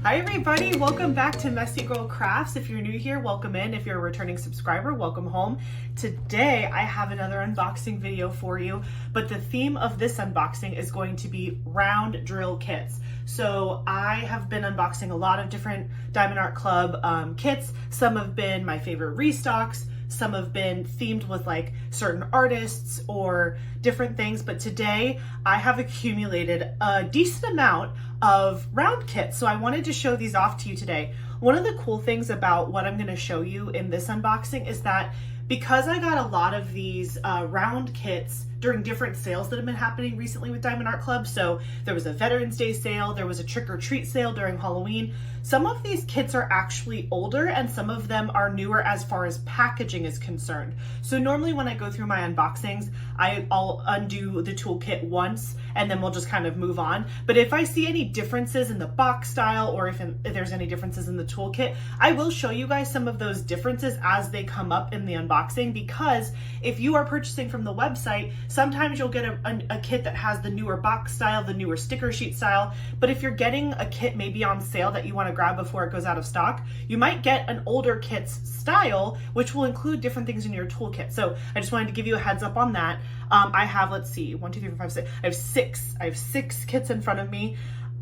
Hi everybody, welcome back to Messy Girl Crafts. If you're new here, welcome in. If you're a returning subscriber, welcome home. Today I have another unboxing video for you, but the theme of this unboxing is going to be round drill kits. So I have been unboxing a lot of different Diamond Art Club kits. Some have been my favorite restocks. Some have been themed with like certain artists or different things, but today I have accumulated a decent amount of round kits. So I wanted to show these off to you today. One of the cool things about what I'm going to show you in this unboxing is that because I got a lot of these round kits during different sales that have been happening recently with Diamond Art Club. So there was a Veterans Day sale, there was a trick or treat sale during Halloween. Some of these kits are actually older and some of them are newer as far as packaging is concerned. So normally when I go through my unboxings, I'll undo the toolkit once and then we'll just kind of move on. But if I see any differences in the box style or if there's any differences in the toolkit, I will show you guys some of those differences as they come up in the unboxing, because if you are purchasing from the website, sometimes you'll get a kit that has the newer box style, the newer sticker sheet style. But if you're getting a kit maybe on sale that you want to grab before it goes out of stock, you might get an older kit's style, which will include different things in your toolkit. So I just wanted to give you a heads up on that. I have, let's see, 1, 2, 3, 4, 5, 6. I have six kits in front of me.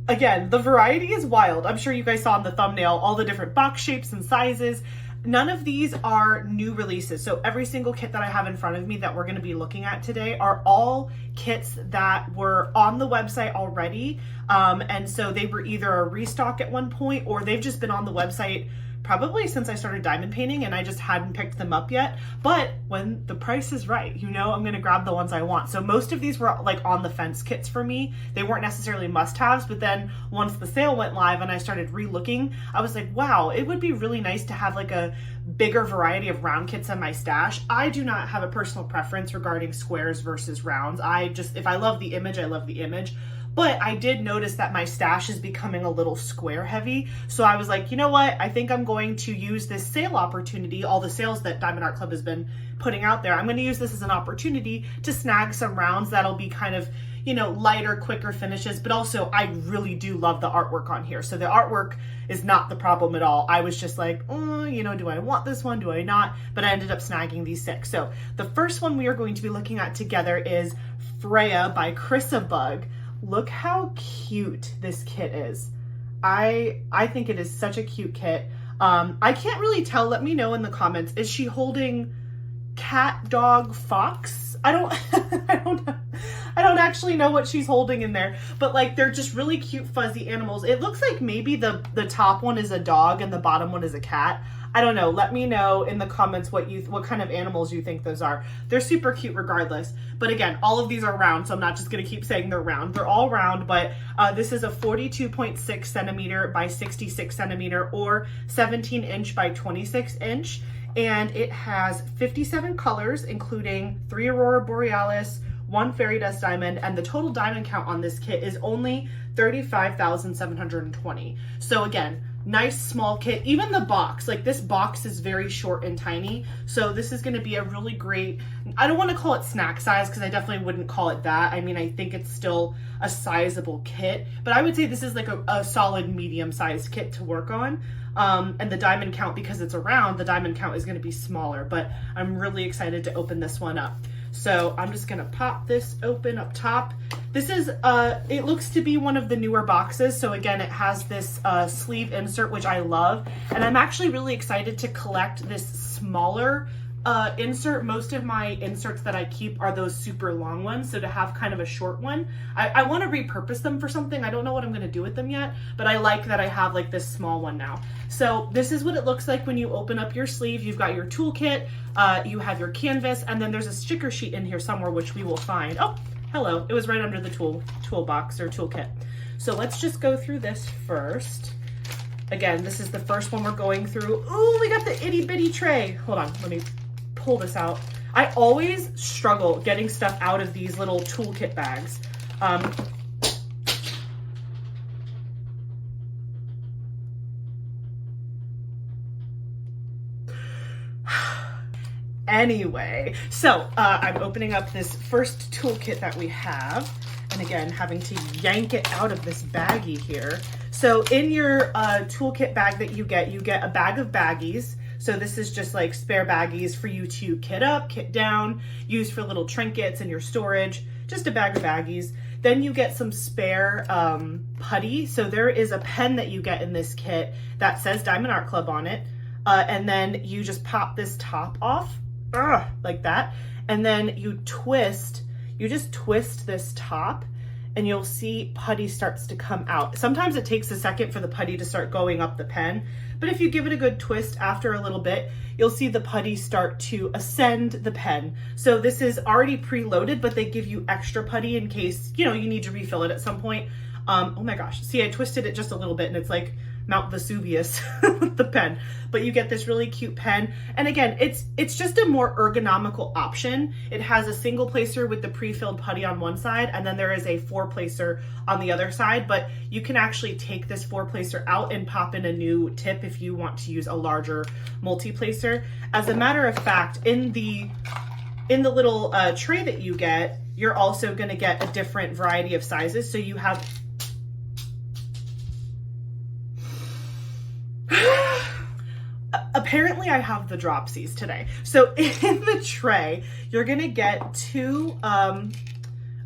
Again, the variety is wild. I'm sure you guys saw in the thumbnail all the different box shapes and sizes. None of these are new releases. So every single kit that I have in front of me that we're going to be looking at today are all kits that were on the website already. And so they were either a restock at one point or they've just been on the website probably since I started diamond painting and I just hadn't picked them up yet. But when the price is right, you know, I'm going to grab the ones I want. So most of these were like on the fence kits for me. They weren't necessarily must-haves, but then once the sale went live and I started re-looking, I was like, wow, it would be really nice to have like a bigger variety of round kits in my stash. I do not have a personal preference regarding squares versus rounds. If I love the image, I love the image. But I did notice that my stash is becoming a little square heavy. So I was like, you know what? I think I'm going to use this sale opportunity, all the sales that Diamond Art Club has been putting out there. I'm going to use this as an opportunity to snag some rounds that'll be kind of, you know, lighter, quicker finishes. But also I really do love the artwork on here. So the artwork is not the problem at all. I was just like, you know, do I want this one? Do I not? But I ended up snagging these 6. So the first one we are going to be looking at together is Freya by ChrissaBug. Look how cute this kit is. I think it is such a cute kit. I can't really tell. Let me know in the comments. Is she holding cat, dog, fox? I don't I don't actually know what she's holding in there, but like they're just really cute fuzzy animals. It looks like maybe the top one is a dog and the bottom one is a cat. I don't know. Let me know in the comments what kind of animals you think those are. They're super cute regardless. But again, all of these are round, so I'm not just going to keep saying they're round. They're all round, but this is a 42.6 centimeter by 66 centimeter or 17 inch by 26 inch. And it has 57 colors, including 3 Aurora Borealis, 1 Fairy Dust Diamond, and the total diamond count on this kit is only 35,720. So again, nice small kit. Even the box, like this box is very short and tiny. So this is going to be a really great, I don't want to call it snack size because I definitely wouldn't call it that. I mean, I think it's still a sizable kit, but I would say this is like a solid medium sized kit to work on. And the diamond count, because it's a round, the diamond count is going to be smaller, but I'm really excited to open this one up. So I'm just gonna pop this open up top. This is, it looks to be one of the newer boxes. So again, it has this sleeve insert, which I love. And I'm actually really excited to collect this smaller insert. Most of my inserts that I keep are those super long ones. So to have kind of a short one, I want to repurpose them for something. I don't know what I'm going to do with them yet, but I like that I have like this small one now. So this is what it looks like when you open up your sleeve. You've got your toolkit, you have your canvas, and then there's a sticker sheet in here somewhere, which we will find. Oh, hello. It was right under the toolbox or toolkit. So let's just go through this first. Again, this is the first one we're going through. Ooh, we got the itty bitty tray. Hold on, let me pull this out. I always struggle getting stuff out of these little toolkit bags. Anyway, so I'm opening up this first toolkit that we have. And again, having to yank it out of this baggie here. So in your toolkit bag that you get a bag of baggies. So this is just like spare baggies for you to kit up, kit down, use for little trinkets in your storage, just a bag of baggies. Then you get some spare putty. So there is a pen that you get in this kit that says Diamond Art Club on it. And then you just pop this top off, like that. And then you just twist this top and you'll see putty starts to come out. Sometimes it takes a second for the putty to start going up the pen, but if you give it a good twist after a little bit, you'll see the putty start to ascend the pen. So this is already preloaded, but they give you extra putty in case, you need to refill it at some point. Oh my gosh, see, I twisted it just a little bit and it's like Mount Vesuvius with the pen, but you get this really cute pen. And again, it's just a more ergonomical option. It has a single placer with the pre-filled putty on one side, and then there is a 4-placer on the other side, but you can actually take this 4-placer out and pop in a new tip if you want to use a larger multi-placer. As a matter of fact, in the little tray that you get, you're also gonna get a different variety of sizes. So you have apparently I have the dropsies today. So in the tray, you're gonna get 2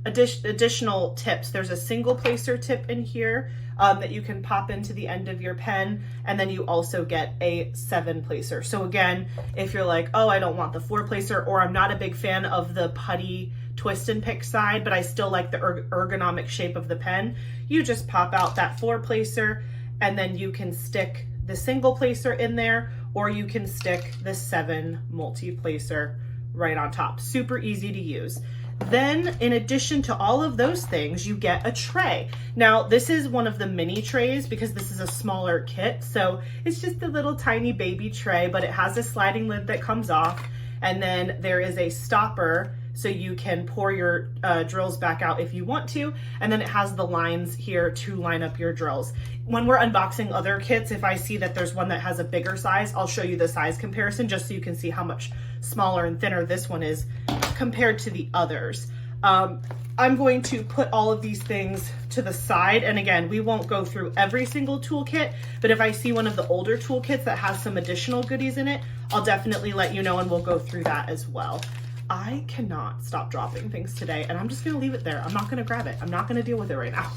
additional tips. There's a single placer tip in here that you can pop into the end of your pen, and then you also get a 7-placer. So again, if you're like, oh, I don't want the 4-placer, or I'm not a big fan of the putty twist and pick side, but I still like the ergonomic shape of the pen, you just pop out that 4-placer, and then you can stick the single placer in there, or you can stick the 7 multi-placer right on top. Super easy to use. Then in addition to all of those things, you get a tray. Now this is one of the mini trays because this is a smaller kit. So it's just a little tiny baby tray, but it has a sliding lid that comes off. And then there is a stopper so you can pour your drills back out if you want to. And then it has the lines here to line up your drills. When we're unboxing other kits, if I see that there's one that has a bigger size, I'll show you the size comparison just so you can see how much smaller and thinner this one is compared to the others. I'm going to put all of these things to the side. And again, we won't go through every single toolkit, but if I see one of the older toolkits that has some additional goodies in it, I'll definitely let you know and we'll go through that as well. I cannot stop dropping things today and I'm just gonna leave it there. I'm not gonna grab it. I'm not gonna deal with it right now.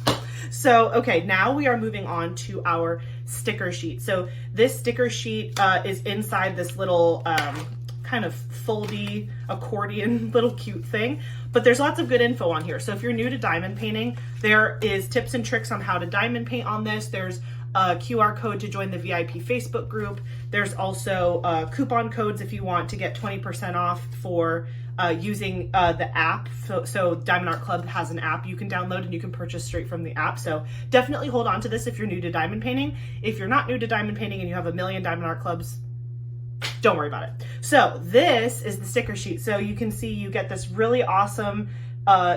So, okay, now we are moving on to our sticker sheet. So this sticker sheet is inside this little kind of foldy accordion little cute thing, but there's lots of good info on here. So if you're new to diamond painting, there is tips and tricks on how to diamond paint on this. There's a QR code to join the VIP Facebook group. There's also coupon codes if you want to get 20% off for using the app. So Diamond Art Club has an app you can download and you can purchase straight from the app. So definitely hold on to this if you're new to diamond painting. If you're not new to diamond painting and you have a million Diamond Art Clubs, don't worry about it. So this is the sticker sheet. So you can see you get this really awesome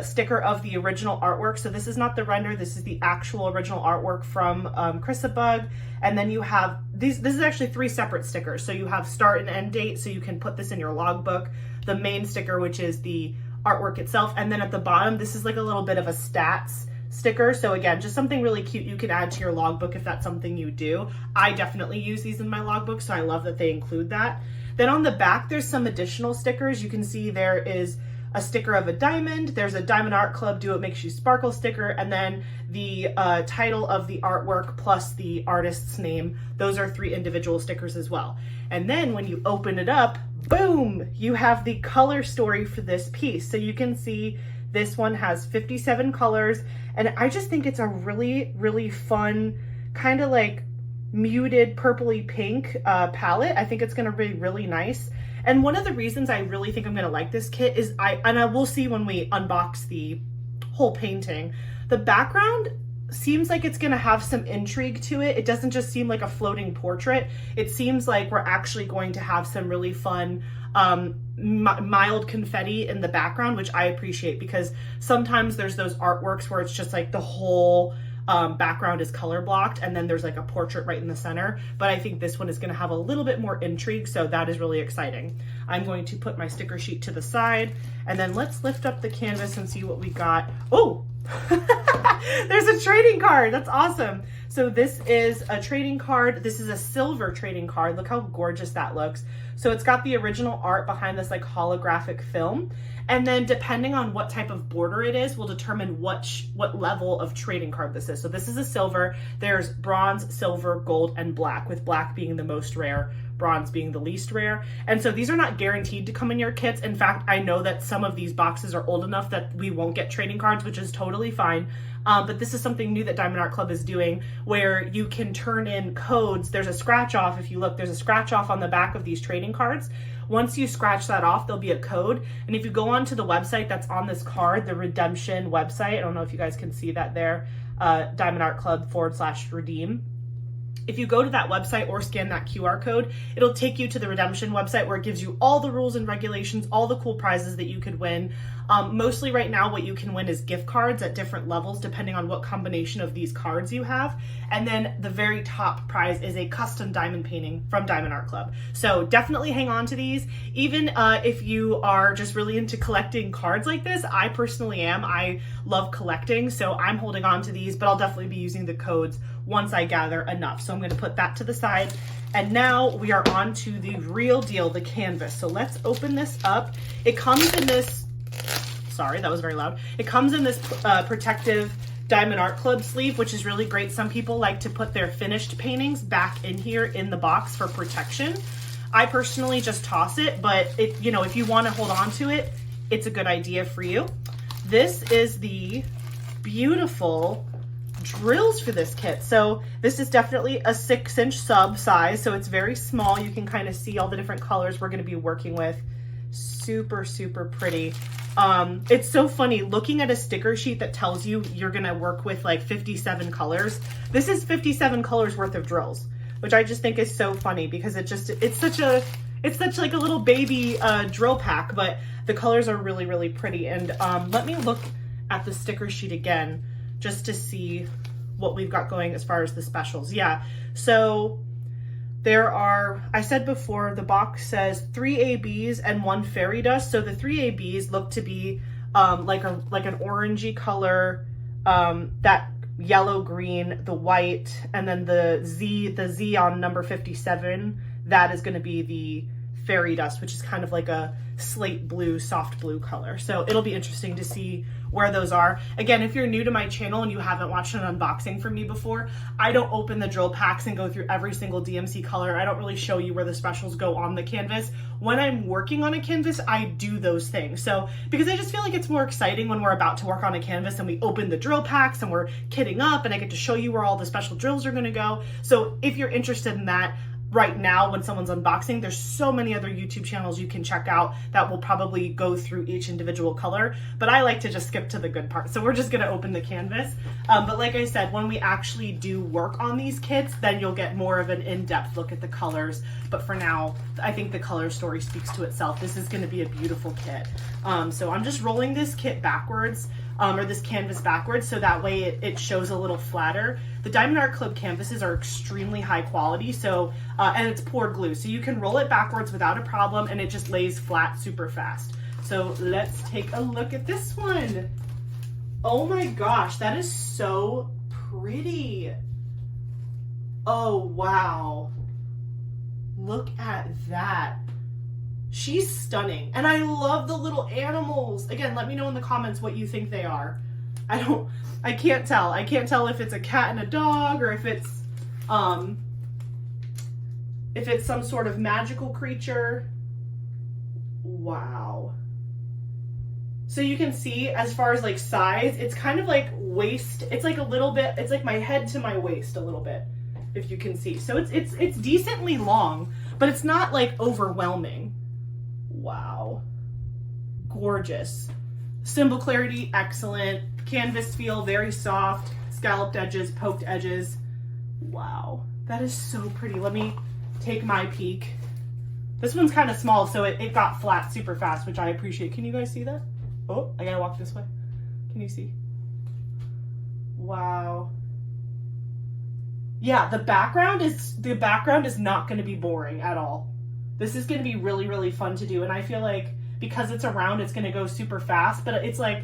sticker of the original artwork. So this is not the render, this is the actual original artwork from ChrissaBug. And then you have this is actually 3 separate stickers. So you have start and end date, so you can put this in your logbook. The main sticker, which is the artwork itself. And then at the bottom, this is like a little bit of a stats sticker. So again, just something really cute you can add to your logbook if that's something you do. I definitely use these in my logbook, so I love that they include that. Then on the back, there's some additional stickers. You can see there is a sticker of a diamond, there's a Diamond Art Club Do It Makes You Sparkle sticker, and then the title of the artwork plus the artist's name. Those are 3 individual stickers as well. And then when you open it up, boom, you have the color story for this piece. So you can see this one has 57 colors, and I just think it's a really, really fun, kind of like muted purpley pink palette. I think it's gonna be really nice. And one of the reasons I really think I'm gonna like this kit is I will see when we unbox the whole painting, the background seems like it's gonna have some intrigue to it. It doesn't just seem like a floating portrait. It seems like we're actually going to have some really fun mild confetti in the background, which I appreciate because sometimes there's those artworks where it's just like the whole background is color blocked and then there's like a portrait right in the center. But I think this one is going to have a little bit more intrigue, so that is really exciting. I'm going to put my sticker sheet to the side and then let's lift up the canvas and see what we got. Oh, there's a trading card. That's awesome. So this is a trading card. This is a silver trading card. Look how gorgeous that looks. So it's got the original art behind this like holographic film. And then depending on what type of border it is will determine what level of trading card this is. So this is a silver. There's bronze, silver, gold, and black, with black being the most rare, bronze being the least rare. And so these are not guaranteed to come in your kits. In fact, I know that some of these boxes are old enough that we won't get trading cards, which is totally fine. But this is something new that Diamond Art Club is doing, where you can turn in codes. There's a scratch off. If you look, there's a scratch off on the back of these trading cards. Once you scratch that off, there'll be a code. And if you go onto the website that's on this card, the redemption website, I don't know if you guys can see that there, Diamond Art Club /redeem. If you go to that website or scan that QR code, it'll take you to the redemption website where it gives you all the rules and regulations, all the cool prizes that you could win. Mostly right now, what you can win is gift cards at different levels, depending on what combination of these cards you have. And then the very top prize is a custom diamond painting from Diamond Art Club. So definitely hang on to these. Even if you are just really into collecting cards like this, I personally am. I love collecting, so I'm holding on to these, but I'll definitely be using the codes once I gather enough. So I'm going to put that to the side. And now we are on to the real deal, the canvas. So let's open this up. It comes in this, sorry, that was very loud. It comes in this protective Diamond Art Club sleeve, which is really great. Some people like to put their finished paintings back in here in the box for protection. I personally just toss it, but you know, if you want to hold on to it, it's a good idea for you. This is the beautiful drills for this kit. So this is definitely a 6-inch sub size, so it's very small. You can kind of see all the different colors we're going to be working with. Super, super pretty. It's so funny looking at a sticker sheet that tells you you're going to work with like 57 colors. This is 57 colors worth of drills, which I just think is so funny because it's such like a little baby drill pack, but the colors are really, really pretty. And let me look at the sticker sheet again, just to see what we've got going as far as the specials. Yeah, so there are, I said before, the box says 3 ABs and 1 fairy dust. So the 3 ABs look to be like an orangey color, that yellow, green, the white, and then the Z on number 57, that is going to be the fairy dust, which is kind of like a slate blue, soft blue color. So it'll be interesting to see where those are. Again, if you're new to my channel and you haven't watched an unboxing from me before, I don't open the drill packs and go through every single DMC color. I don't really show you where the specials go on the canvas. When I'm working on a canvas, I do those things. So, because I just feel like it's more exciting when we're about to work on a canvas and we open the drill packs and we're kitting up and I get to show you where all the special drills are gonna go. So if you're interested in that, right now when someone's unboxing, there's so many other YouTube channels you can check out that will probably go through each individual color, but I like to just skip to the good part. So we're just gonna open the canvas. But like I said, when we actually do work on these kits, then you'll get more of an in-depth look at the colors. But for now, I think the color story speaks to itself. This is gonna be a beautiful kit. So I'm just rolling this kit backwards, or this canvas backwards, so that way it shows a little flatter. The Diamond Art Club canvases are extremely high quality, so and it's poured glue, so you can roll it backwards without a problem and it just lays flat super fast. So let's take a look at this one. Oh my gosh, that is so pretty. Oh wow, look at that. She's stunning. And I love the little animals. Again, let me know in the comments what you think they are. I can't tell. I can't tell if it's a cat and a dog or if it's some sort of magical creature. Wow. So you can see as far as like size, it's kind of like waist. It's like a little bit, it's like my head to my waist a little bit, if you can see. So it's decently long, but it's not like overwhelming. Wow. Gorgeous. Symbol clarity, excellent. Canvas feel, very soft. Scalloped edges, poked edges. Wow. That is so pretty. Let me take my peek. This one's kind of small, so it got flat super fast, which I appreciate. Can you guys see that? Oh, I gotta walk this way. Can you see? Wow. Yeah, the background is not going to be boring at all. This is going to be really, really fun to do. And I feel like because it's a round, it's going to go super fast, but it's like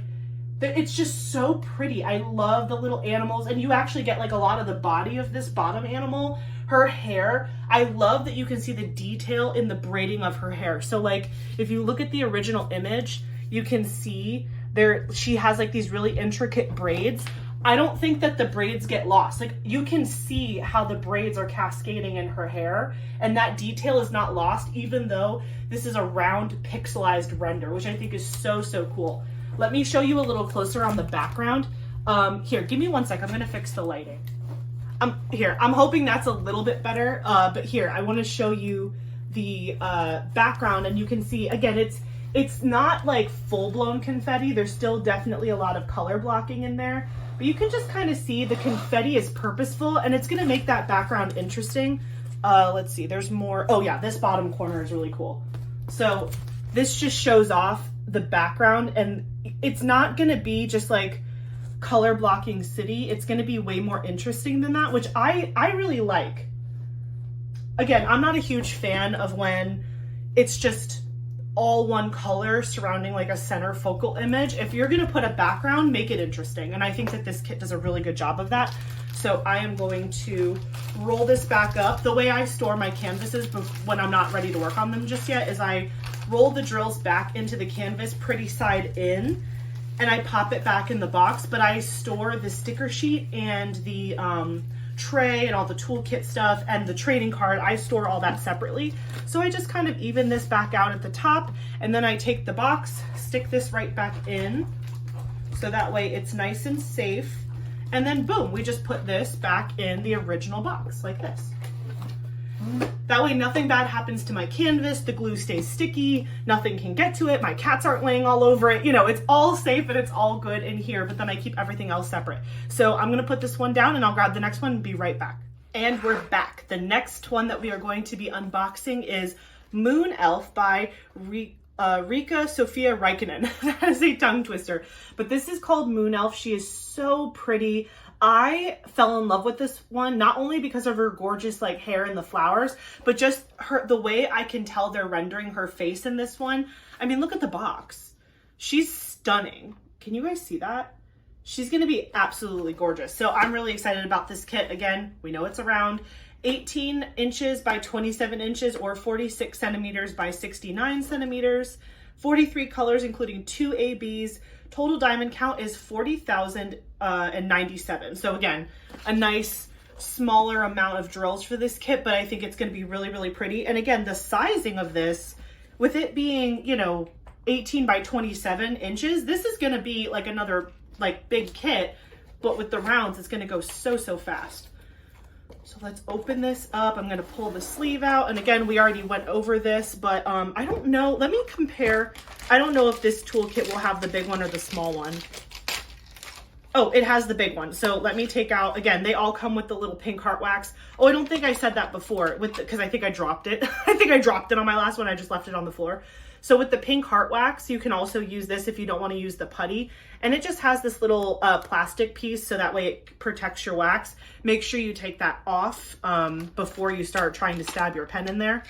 It's just so pretty. I love the little animals, and you actually get like a lot of the body of this bottom animal. Her hair, I love that you can see the detail in the braiding of her hair. So like if you look at the original image, you can see there she has like these really intricate braids. I don't think that the braids get lost. Like you can see how the braids are cascading in her hair, and that detail is not lost, even though this is a round pixelized render, which I think is so, so cool. Let me show you a little closer on the background. Here, give me 1 sec. I'm gonna fix the lighting. Here, I'm hoping that's a little bit better, but here, I wanna show you the background, and you can see, again, it's not like full-blown confetti. There's still definitely a lot of color blocking in there, but you can just kind of see the confetti is purposeful, and it's gonna make that background interesting. Let's see, there's more. Oh yeah, this bottom corner is really cool. So this just shows off the background, and it's not gonna be just like color blocking city. It's gonna be way more interesting than that, which I really like. Again, I'm not a huge fan of when it's just all one color surrounding like a center focal image. If you're gonna put a background, make it interesting. And I think that this kit does a really good job of that. So I am going to roll this back up. The way I store my canvases when I'm not ready to work on them just yet is I roll the drills back into the canvas pretty side in, and I pop it back in the box, but I store the sticker sheet and the tray and all the toolkit stuff and the trading card. I store all that separately. So I just kind of even this back out at the top, and then I take the box, stick this right back in, so that way it's nice and safe. And then boom, we just put this back in the original box like this. That way nothing bad happens to my canvas, the glue stays sticky, nothing can get to it, my cats aren't laying all over it, you know, it's all safe and it's all good in here, but then I keep everything else separate. So I'm gonna put this one down and I'll grab the next one and be right back. And we're back. The next one that we are going to be unboxing is Moon Elf by Riikka, Sofia, Riekkinen. That is a tongue twister, but this is called Moon Elf. She is so pretty. I fell in love with this one, not only because of her gorgeous like hair and the flowers, but just the way I can tell they're rendering her face in this one. I mean, look at the box. She's stunning. Can you guys see that? She's gonna be absolutely gorgeous. So I'm really excited about this kit. Again, we know it's around 18 inches by 27 inches or 46 centimeters by 69 centimeters, 43 colors, including 2 ABs. Total diamond count is 40,097. So again, a nice smaller amount of drills for this kit, but I think it's going to be really, really pretty. And again, the sizing of this, with it being, you know, 18 by 27 inches, this is going to be like another like big kit, but with the rounds, it's going to go so, so fast. So let's open this up. I'm going to pull the sleeve out. And again, we already went over this, but I don't know. Let me compare. I don't know if this toolkit will have the big one or the small one. Oh, it has the big one. So let me take out, again, they all come with the little pink heart wax. Oh, I don't think I said that before because I think I dropped it. I think I dropped it on my last one. I just left it on the floor. So with the pink heart wax, you can also use this if you don't want to use the putty. And it just has this little plastic piece, so that way it protects your wax. Make sure you take that off before you start trying to stab your pen in there.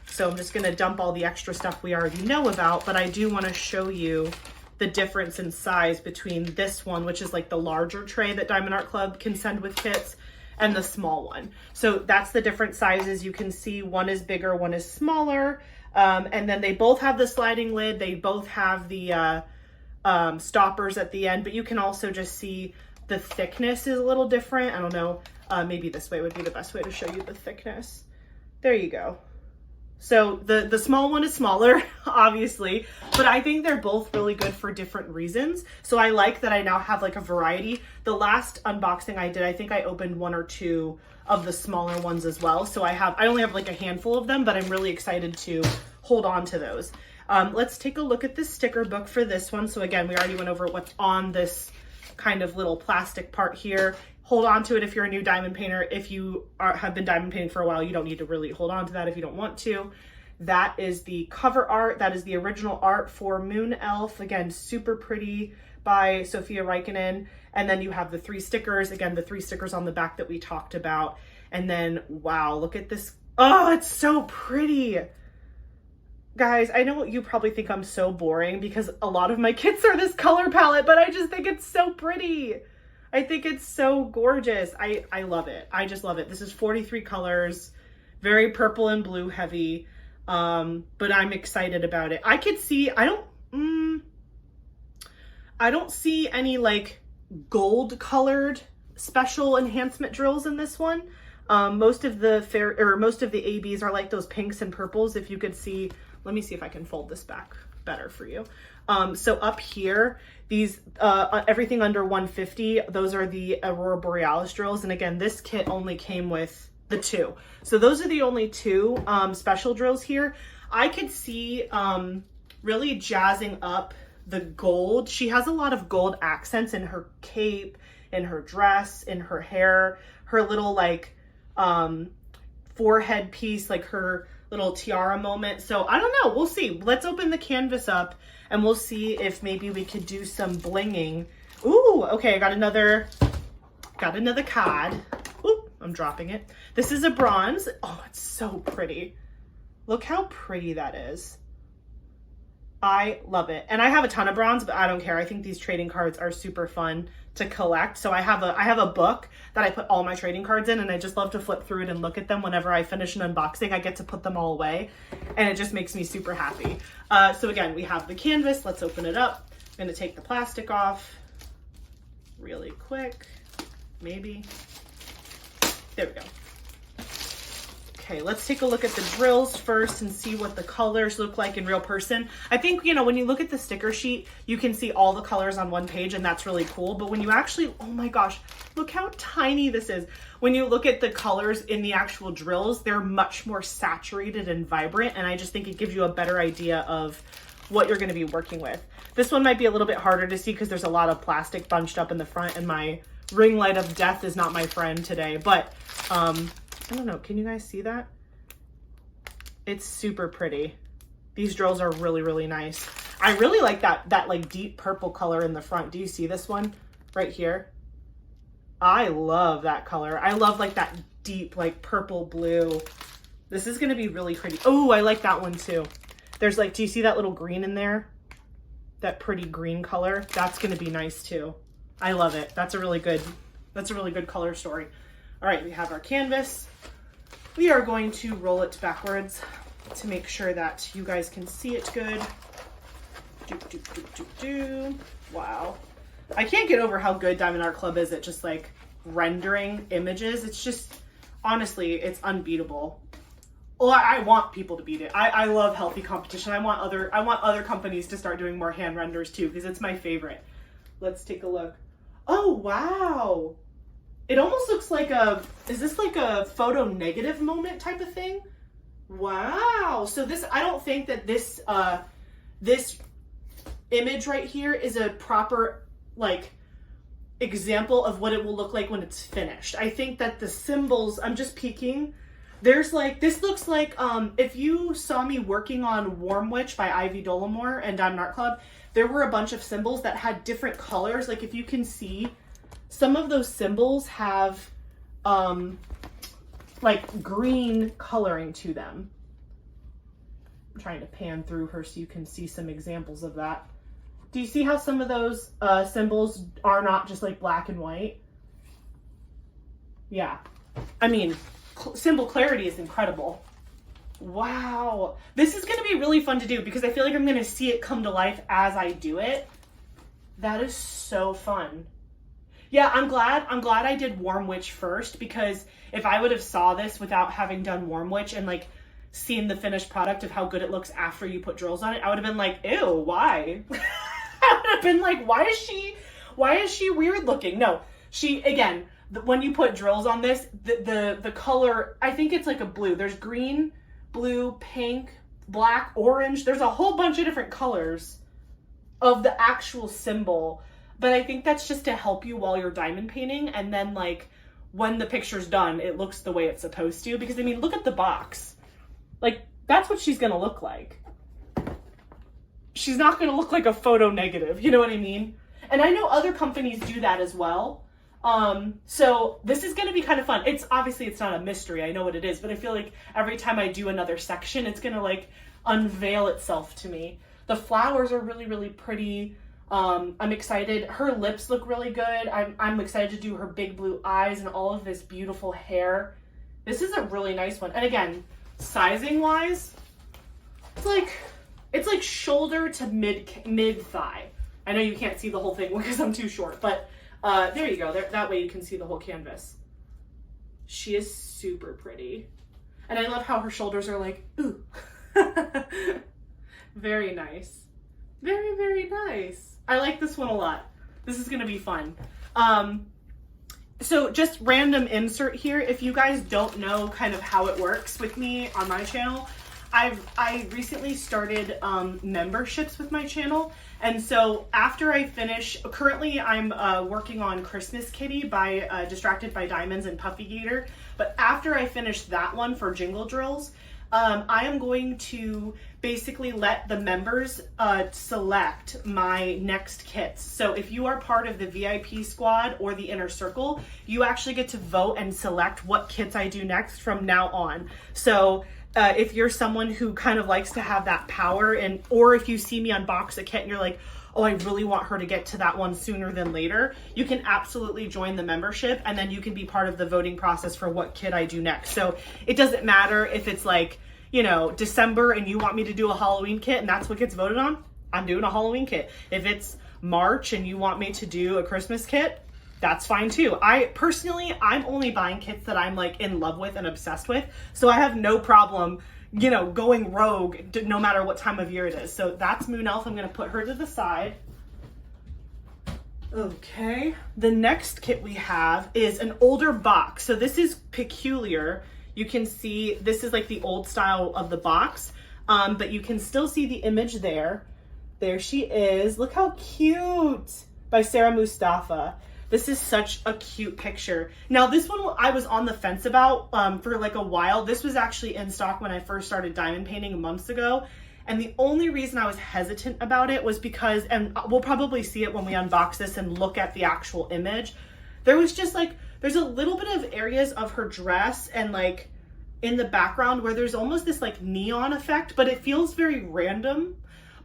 So I'm just gonna dump all the extra stuff we already know about, but I do wanna show you the difference in size between this one, which is like the larger tray that Diamond Art Club can send with kits, and the small one. So that's the different sizes. You can see one is bigger, one is smaller. And then they both have the sliding lid. They both have the stoppers at the end, but you can also just see the thickness is a little different. I don't know, maybe this way would be the best way to show you the thickness. There you go. So the small one is smaller, obviously, but I think they're both really good for different reasons. So I like that I now have like a variety. The last unboxing I did, I think I opened 1 or 2 of the smaller ones as well. So I only have like a handful of them, but I'm really excited to hold on to those. Let's take a look at the sticker book for this one. So again, we already went over what's on this kind of little plastic part here. Hold on to it if you're a new diamond painter. If you have been diamond painting for a while, you don't need to really hold on to that if you don't want to. That is the cover art. That is the original art for Moon Elf. Again, super pretty by Sofia Riekkinen. And then you have the 3 stickers. Again, the 3 stickers on the back that we talked about. And then, wow, look at this. Oh, it's so pretty. Guys, I know you probably think I'm so boring because a lot of my kits are this color palette, but I just think it's so pretty. I think it's so gorgeous. I love it. I just love it. This is 43 colors, very purple and blue heavy, but I'm excited about it. I could see, I don't see any like gold colored special enhancement drills in this one. Most of the ABs are like those pinks and purples. If you could see, let me see if I can fold this back better for you. So up here, these, everything under 150, those are the Aurora Borealis drills. And again, this kit only came with the 2. So those are the only 2 special drills here. I could see really jazzing up the gold. She has a lot of gold accents in her cape, in her dress, in her hair, her little like forehead piece, like her little tiara moment. So I don't know, we'll see. Let's open the canvas up and we'll see if maybe we could do some blinging. Ooh, okay, I got another card. Ooh, I'm dropping it. This is a bronze. Oh, it's so pretty. Look how pretty that is. I love it. And I have a ton of bronze, but I don't care. I think these trading cards are super fun to collect. So I have a book that I put all my trading cards in, and I just love to flip through it and look at them. Whenever I finish an unboxing, I get to put them all away, and it just makes me super happy. So again, we have the canvas. Let's open it up. I'm going to take the plastic off really quick. Maybe. There we go. Okay, let's take a look at the drills first and see what the colors look like in real person. I think, you know, when you look at the sticker sheet, you can see all the colors on one page, and that's really cool. But when you actually, oh my gosh, look how tiny this is. When you look at the colors in the actual drills, they're much more saturated and vibrant, and I just think it gives you a better idea of what you're going to be working with. This one might be a little bit harder to see because there's a lot of plastic bunched up in the front, and my ring light of death is not my friend today. But I don't know, can you guys see that? It's super pretty. These drills are really, really nice. I really like that like deep purple color in the front. Do you see this one right here? I love that color. I love like that deep like purple blue. This is gonna be really pretty. Oh, I like that one too. There's like, do you see that little green in there? That pretty green color? That's gonna be nice too. I love it. That's a really good color story. All right, we have our canvas. We are going to roll it backwards to make sure that you guys can see it good. Wow. I can't get over how good Diamond Art Club is at just like rendering images. It's just, honestly, it's unbeatable. Well, I want people to beat it. I love healthy competition. I want other companies to start doing more hand renders too, because it's my favorite. Let's take a look. Oh, wow. It almost looks like is this like a photo negative moment type of thing? Wow. So this, I don't think that this, this image right here is a proper like example of what it will look like when it's finished. I think that the symbols, I'm just peeking. There's like, this looks like, if you saw me working on Warm Witch by Ivy Dollamore and Diamond Art Club, there were a bunch of symbols that had different colors. Like if you can see, some of those symbols have like green coloring to them. I'm trying to pan through her so you can see some examples of that. Do you see how some of those symbols are not just like black and white? Yeah. I mean, symbol clarity is incredible. Wow. This is going to be really fun to do because I feel like I'm going to see it come to life as I do it. That is so fun. Yeah, I'm glad I did Warm Witch first, because if I would have saw this without having done Warm Witch and like seen the finished product of how good it looks after you put drills on it, I would have been like, ew, why? I would have been like, why is she weird looking? No, she, again, when you put drills on this, the color, I think it's like a blue. There's green, blue, pink, black, orange. There's a whole bunch of different colors of the actual symbol. But I think that's just to help you while you're diamond painting. And then like when the picture's done, it looks the way it's supposed to. Because I mean, look at the box. Like that's what she's going to look like. She's not going to look like a photo negative. You know what I mean? And I know other companies do that as well. So this is going to be kind of fun. It's obviously it's not a mystery. I know what it is, but I feel like every time I do another section, it's going to like unveil itself to me. The flowers are really, really pretty. I'm excited. Her lips look really good. I'm excited to do her big blue eyes and all of this beautiful hair. This is a really nice one. And again, sizing wise, it's like shoulder to mid thigh. I know you can't see the whole thing because I'm too short, but there you go. That way you can see the whole canvas. She is super pretty. And I love how her shoulders are like, ooh. Very nice. Very, very nice. I like this one a lot. This is gonna be fun. So just random insert here. If you guys don't know kind of how it works with me on my channel, I recently started memberships with my channel. And so after I finish, currently I'm working on Christmas Kitty by Distracted by Diamonds and Puffy Gator. But after I finish that one for Jingle Drills, I am going to basically let the members select my next kits. So if you are part of the VIP squad or the inner circle, you actually get to vote and select what kits I do next from now on. So if you're someone who kind of likes to have that power, or if you see me unbox a kit and you're like, oh, I really want her to get to that one sooner than later, you can absolutely join the membership, and then you can be part of the voting process for what kit I do next. So it doesn't matter if it's like, you know, December and you want me to do a Halloween kit and that's what gets voted on, I'm doing a Halloween kit. If it's March and you want me to do a Christmas kit, that's fine too. I'm only buying kits that I'm like in love with and obsessed with. So I have no problem, you know, going rogue no matter what time of year it is. So that's Moon Elf. I'm going to put her to the side. Okay. The next kit we have is an older box. So this is peculiar. You can see this is like the old style of the box, but you can still see the image there. There she is. Look how cute, by Sarah Moustafa. This is such a cute picture. Now this one I was on the fence about for like a while. This was actually in stock when I first started diamond painting months ago. And the only reason I was hesitant about it was because, and we'll probably see it when we unbox this and look at the actual image, there was just like, there's a little bit of areas of her dress and like in the background where there's almost this like neon effect, but it feels very random.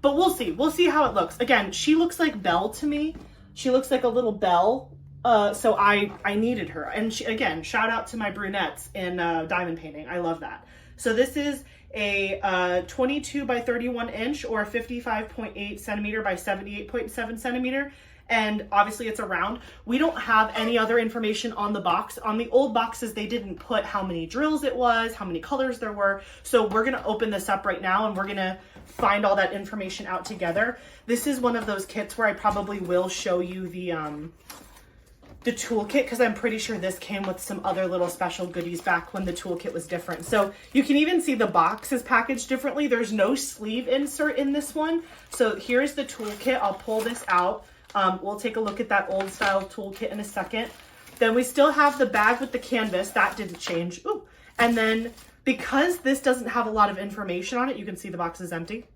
But we'll see how it looks. Again, she looks like Belle to me. She looks like a little Belle. So I needed her. And she, again, shout out to my brunettes in diamond painting. I love that. So this is a 22 by 31 inch or 55.8 centimeter by 78.7 centimeter. And obviously it's a round. We don't have any other information on the box. On the old boxes, they didn't put how many drills it was, how many colors there were. So we're gonna open this up right now and we're gonna find all that information out together. This is one of those kits where I probably will show you the toolkit, because I'm pretty sure this came with some other little special goodies back when the toolkit was different. So you can even see the box is packaged differently. There's no sleeve insert in this one. So here's the toolkit. I'll pull this out. We'll take a look at that old style toolkit in a second. Then we still have the bag with the canvas. That didn't change. Ooh. And then because this doesn't have a lot of information on it, you can see the box is empty.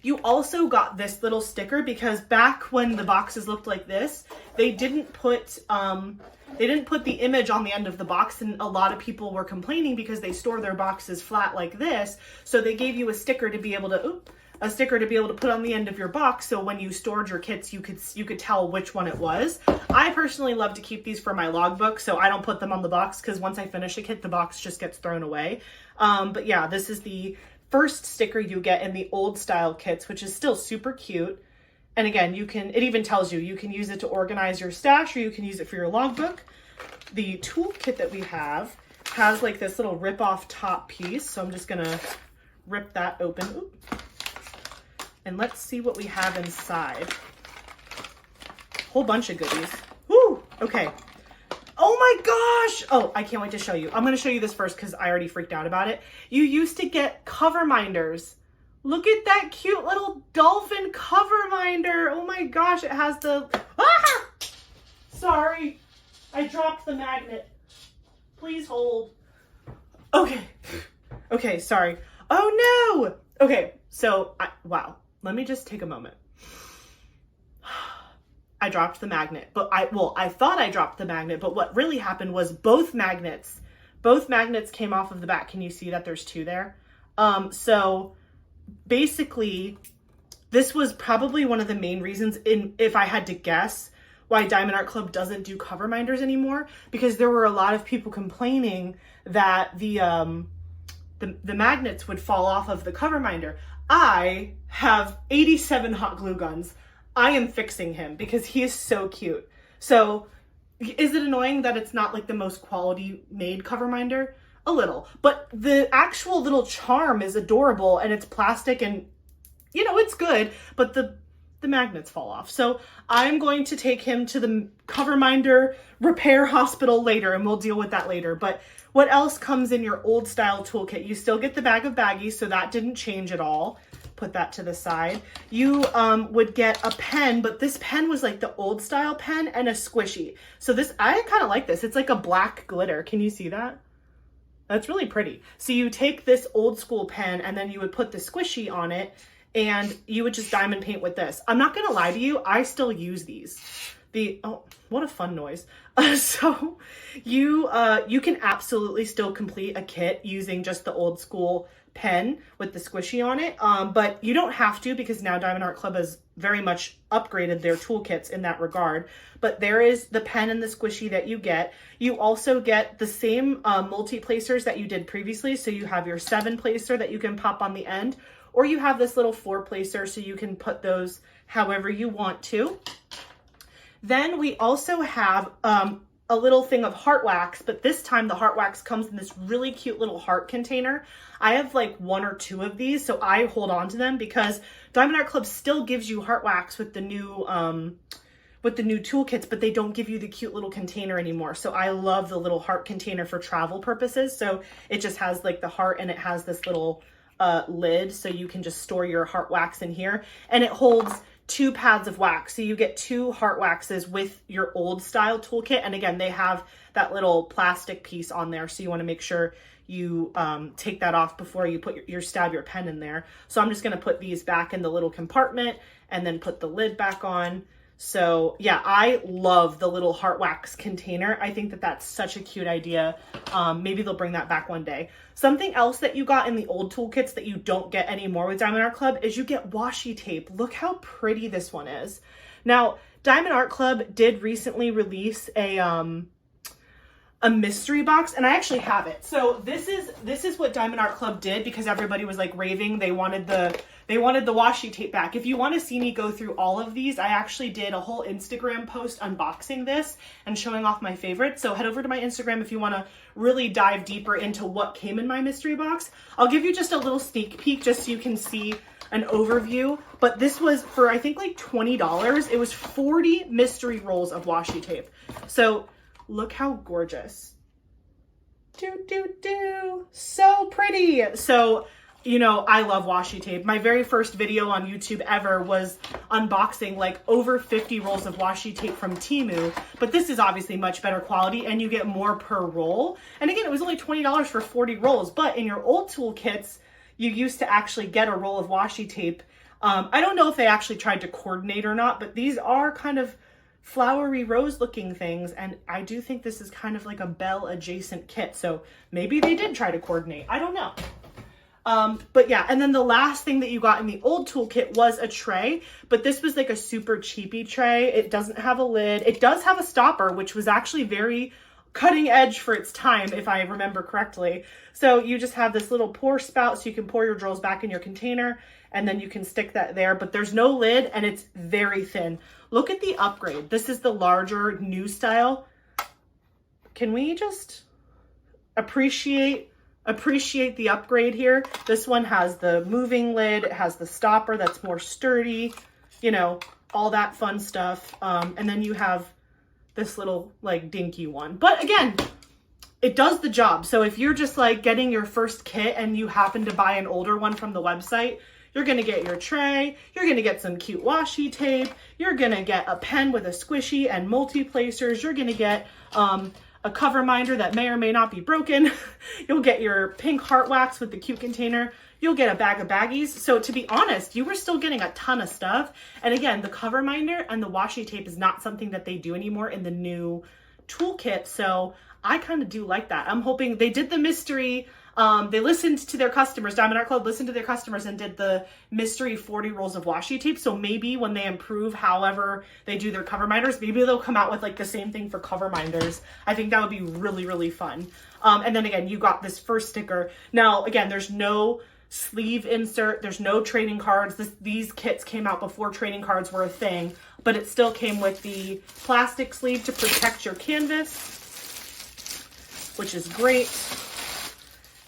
You also got this little sticker because back when the boxes looked like this, they didn't put the image on the end of the box, and a lot of people were complaining because they store their boxes flat like this. So they gave you a sticker to be able to put on the end of your box, so when you stored your kits, you could tell which one it was. I personally love to keep these for my logbook, so I don't put them on the box because once I finish a kit, the box just gets thrown away. But yeah, this is the first sticker you get in the old style kits, which is still super cute. And again, it even tells you can use it to organize your stash or you can use it for your logbook. The toolkit that we have has like this little rip off top piece. So I'm just gonna rip that open. Ooh. And let's see what we have inside. Whole bunch of goodies. Woo! Okay. Oh my gosh! Oh, I can't wait to show you. I'm going to show you this first because I already freaked out about it. You used to get cover minders. Look at that cute little dolphin cover minder. Oh my gosh, it has the... Ah! Sorry. I dropped the magnet. Please hold. Okay. Okay, sorry. Oh no! Okay, so, wow. Let me just take a moment. I dropped the magnet, but I thought I dropped the magnet, but what really happened was both magnets came off of the back. Can you see that there's two there? So basically, this was probably one of the main reasons, if I had to guess, why Diamond Art Club doesn't do cover minders anymore, because there were a lot of people complaining that the magnets would fall off of the cover minder. I have 87 hot glue guns. I am fixing him because he is so cute. So is it annoying that it's not like the most quality made cover minder? A little, but the actual little charm is adorable, and it's plastic, and you know, it's good, but the magnets fall off. So I'm going to take him to the cover minder repair hospital later, and we'll deal with that later. But what else comes in your old style toolkit? You still get the bag of baggies, so that didn't change at all. Put that to the side. You would get a pen, but this pen was like the old style pen and a squishy. So this, I kind of like this. It's like a black glitter. Can you see that? That's really pretty. So you take this old school pen and then you would put the squishy on it, and you would just diamond paint with this. I'm not gonna lie to you, I still use these. Oh, what a fun noise. So you can absolutely still complete a kit using just the old school pen with the squishy on it, but you don't have to, because now Diamond Art Club has very much upgraded their toolkits in that regard. But there is the pen and the squishy that you get. You also get the same multi-placers that you did previously. So you have your 7-placer that you can pop on the end, or you have this little 4-placer, so you can put those however you want to. Then we also have a little thing of heart wax, but this time the heart wax comes in this really cute little heart container. I have like 1 or 2 of these, so I hold on to them because Diamond Art Club still gives you heart wax with the new toolkits, but they don't give you the cute little container anymore. So I love the little heart container for travel purposes. So it just has like the heart, and it has this little lid, so you can just store your heart wax in here, and it holds 2 pads of wax. So you get 2 heart waxes with your old style toolkit. And again, they have that little plastic piece on there, so you want to make sure you take that off before you put stab your pen in there. So I'm just going to put these back in the little compartment and then put the lid back on. So yeah, I love the little heart wax container. I think that that's such a cute idea. Maybe they'll bring that back one day. Something else that you got in the old toolkits that you don't get anymore with Diamond Art Club is you get washi tape. Look how pretty this one is. Now, Diamond Art Club did recently release a mystery box, and I actually have it. So this is what Diamond Art Club did, because everybody was like raving. They wanted the washi tape back. If you want to see me go through all of these, I actually did a whole Instagram post unboxing this and showing off my favorites. So head over to my Instagram if you want to really dive deeper into what came in my mystery box. I'll give you just a little sneak peek just so you can see an overview. But this was for, I think, like $20. It was 40 mystery rolls of washi tape. So look how gorgeous. So pretty. So, you know, I love washi tape. My very first video on YouTube ever was unboxing like over 50 rolls of washi tape from Temu, but this is obviously much better quality, and you get more per roll. And again, it was only $20 for 40 rolls, but in your old toolkits, you used to actually get a roll of washi tape. I don't know if they actually tried to coordinate or not, but these are kind of flowery rose looking things, and I do think this is kind of like a Belle adjacent kit, so maybe they did try to coordinate. I don't know. But yeah, and then the last thing that you got in the old toolkit was a tray, but this was like a super cheapy tray. It doesn't have a lid. It does have a stopper, which was actually very cutting edge for its time, if I remember correctly. So you just have this little pour spout, so you can pour your drills back in your container, and then you can stick that there, but there's no lid, and it's very thin. Look at the upgrade. This is the larger new style. Can we just appreciate the upgrade here? This one has the moving lid. It has the stopper that's more sturdy, you know, all that fun stuff. And then you have this little like dinky one. But again, it does the job. So if you're just like getting your first kit and you happen to buy an older one from the website, you're going to get your tray, you're going to get some cute washi tape, you're going to get a pen with a squishy and multi-placers, you're going to get a cover minder that may or may not be broken, you'll get your pink heart wax with the cute container, you'll get a bag of baggies. So to be honest, you were still getting a ton of stuff. And again, the cover minder and the washi tape is not something that they do anymore in the new toolkit. So I kind of do like that. I'm hoping they did the mystery They listened to their customers. Diamond Art Club listened to their customers and did the mystery 40 rolls of washi tape. So maybe when they improve however they do their cover minders, maybe they'll come out with like the same thing for cover minders. I think that would be really, really fun. And then again, you got this first sticker. Now, again, there's no sleeve insert. There's no trading cards. These kits came out before trading cards were a thing, but it still came with the plastic sleeve to protect your canvas, which is great.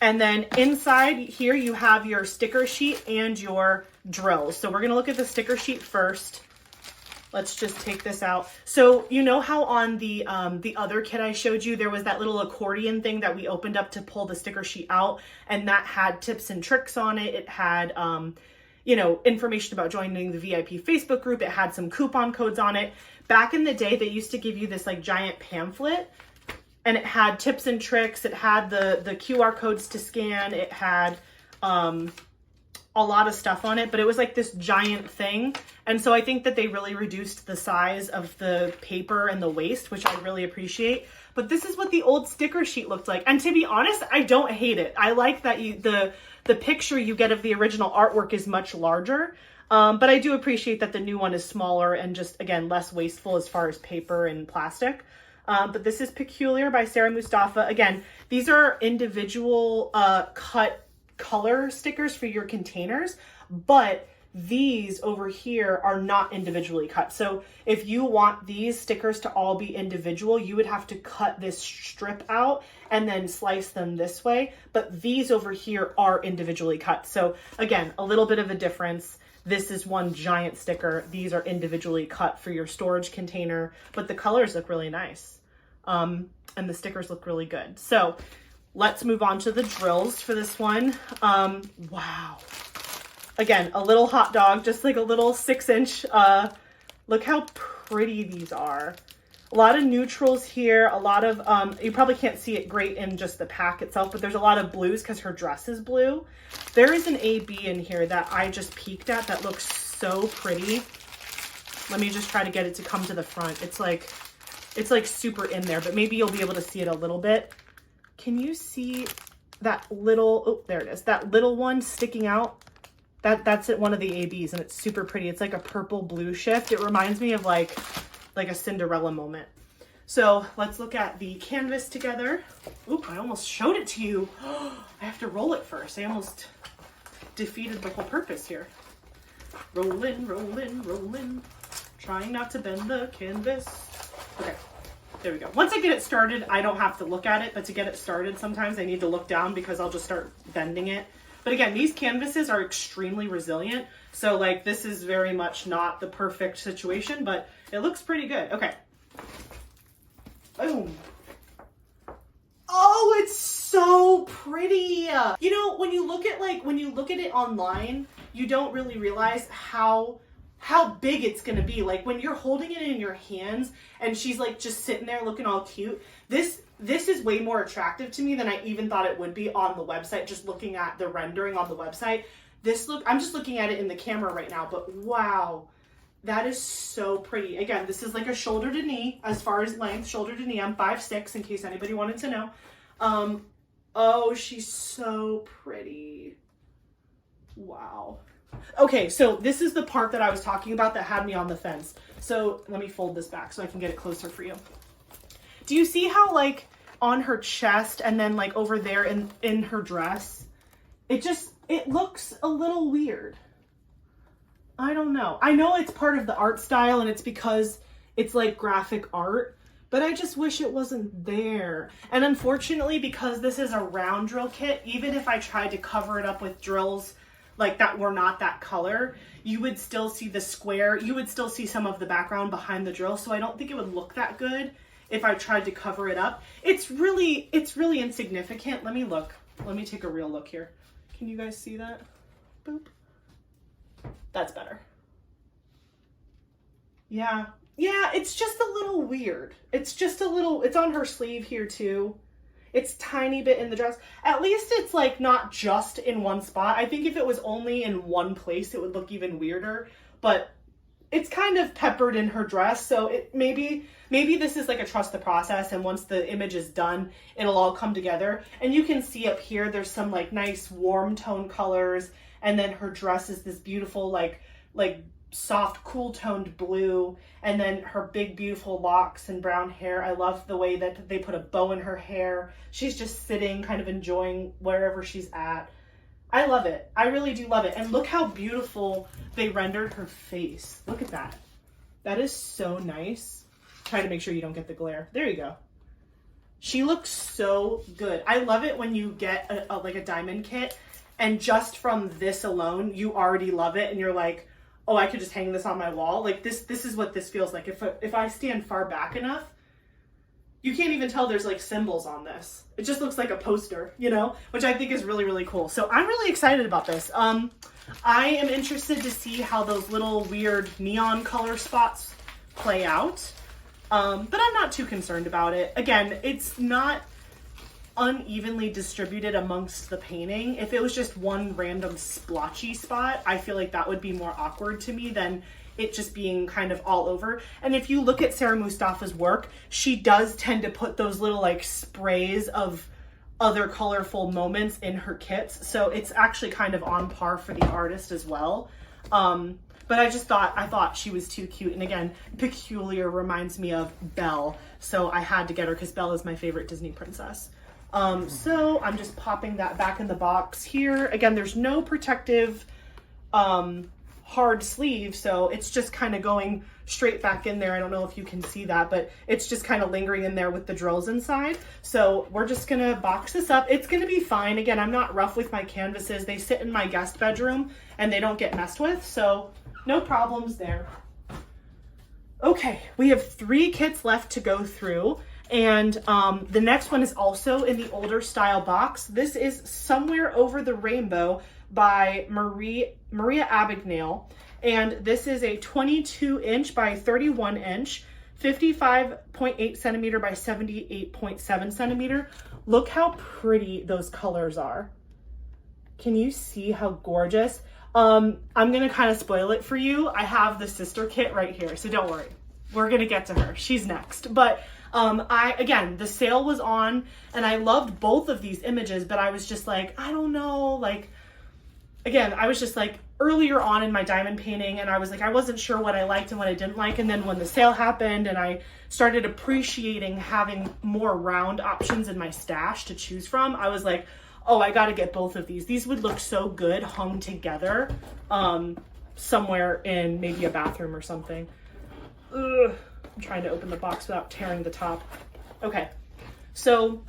And then inside here, you have your sticker sheet and your drills. So we're gonna look at the sticker sheet first. Let's just take this out. So you know how on the other kit I showed you, there was that little accordion thing that we opened up to pull the sticker sheet out, and that had tips and tricks on it. It had, you know, information about joining the VIP Facebook group. It had some coupon codes on it. Back in the day, they used to give you this like giant pamphlet, and it had tips and tricks. It had the QR codes to scan. It had a lot of stuff on it, but it was like this giant thing. And so I think that they really reduced the size of the paper and the waste, which I really appreciate. But this is what the old sticker sheet looked like. And to be honest, I don't hate it. I like that the picture you get of the original artwork is much larger. But I do appreciate that the new one is smaller and just, again, less wasteful as far as paper and plastic. But this is Peculiar by Sarah Moustafa. Again, these are individual cut color stickers for your containers, but these over here are not individually cut. So if you want these stickers to all be individual, you would have to cut this strip out and then slice them this way. But these over here are individually cut. So again, a little bit of a difference. This is one giant sticker. These are individually cut for your storage container, but the colors look really nice. And the stickers look really good. So let's move on to the drills for this one. Wow. Again, a little hot dog, just like a little 6-inch. Look how pretty these are. A lot of neutrals here, a lot of, you probably can't see it great in just the pack itself, but there's a lot of blues because her dress is blue. There is an AB in here that I just peeked at that looks so pretty. Let me just try to get it to come to the front. It's like super in there, but maybe you'll be able to see it a little bit. Can you see that little, oh, there it is, that little one sticking out? That's at one of the ABs, and it's super pretty. It's like a purple blue shift. It reminds me of like a Cinderella moment. So let's look at the canvas together. Oop, I almost showed it to you. I have to roll it first. I almost defeated the whole purpose here. Rolling, rolling, rolling. Trying not to bend the canvas. Okay, there we go. Once I get it started, I don't have to look at it, but to get it started, sometimes I need to look down because I'll just start bending it. But again, these canvases are extremely resilient. So like this is very much not the perfect situation, but it looks pretty good. Okay. Boom. Oh, it's so pretty. You know, when you look at it online, you don't really realize how big it's gonna be. Like when you're holding it in your hands and she's like just sitting there looking all cute, this is way more attractive to me than I even thought it would be on the website, just looking at the rendering on the website. I'm just looking at it in the camera right now, but wow, that is so pretty. Again, this is like a shoulder to knee as far as length, shoulder to knee. I'm 5'6", in case anybody wanted to know. Oh, she's so pretty. Wow. Okay, so this is the part that I was talking about that had me on the fence. So let me fold this back so I can get it closer for you. Do you see how like on her chest and then like over there in her dress, it looks a little weird. I don't know. I know it's part of the art style and it's because it's like graphic art, but I just wish it wasn't there. And unfortunately, because this is a round drill kit, even if I tried to cover it up with drills like that were not that color, you would still see the square. You would still see some of the background behind the drill. So I don't think it would look that good if I tried to cover it up. It's really insignificant. Let me look. Let me take a real look here. Can you guys see that? Boop. That's better. Yeah, it's just a little weird. It's on her sleeve here too. It's tiny bit in the dress. At least it's like not just in one spot. I think if it was only in one place, it would look even weirder. But it's kind of peppered in her dress. So it maybe this is like a trust the process, and once the image is done, it'll all come together. And you can see up here, there's some like nice warm tone colors. And then her dress is this beautiful, like soft, cool toned blue. And then her big, beautiful locks and brown hair. I love the way that they put a bow in her hair. She's just sitting, kind of enjoying wherever she's at. I love it. I really do love it. And look how beautiful they rendered her face. Look at that. That is so nice. Try to make sure you don't get the glare. There you go. She looks so good. I love it when you get like a diamond kit, and just from this alone, you already love it. And you're like, oh, I could just hang this on my wall. Like this is what this feels like. If I stand far back enough, you can't even tell there's like symbols on this. It just looks like a poster, you know, which I think is really, really cool. So I'm really excited about this. I am interested to see how those little weird neon color spots play out. But I'm not too concerned about it. Again, it's not unevenly distributed amongst the painting. If it was just one random splotchy spot, I feel like that would be more awkward to me than it just being kind of all over. And if you look at Sarah Moustafa's work, she does tend to put those little like sprays of other colorful moments in her kits. So it's actually kind of on par for the artist as well. But I thought she was too cute. And again, peculiar reminds me of Belle. So I had to get her because Belle is my favorite Disney princess. So I'm just popping that back in the box here. Again, there's no protective hard sleeve, so it's just kind of going straight back in there. I don't know if you can see that, but it's just kind of lingering in there with the drills inside. So we're just gonna box this up. It's gonna be fine. Again, I'm not rough with my canvases. They sit in my guest bedroom and they don't get messed with, so no problems there. Okay, we have 3 kits left to go through. And the next one is also in the older style box. This is Somewhere Over the Rainbow by Maria Abagnale. And this is a 22 inch by 31 inch, 55.8 centimeter by 78.7 centimeter. Look how pretty those colors are. Can you see how gorgeous? I'm gonna kind of spoil it for you. I have the sister kit right here, so don't worry. We're gonna get to her. She's next. But again, the sale was on and I loved both of these images, but I was just like, I don't know, like, again, I was just like earlier on in my diamond painting and I was like, I wasn't sure what I liked and what I didn't like. And then when the sale happened and I started appreciating having more round options in my stash to choose from, I was like, oh, I got to get both of these. These would look so good hung together somewhere in maybe a bathroom or something. Ugh. I'm trying to open the box without tearing the top. Okay, so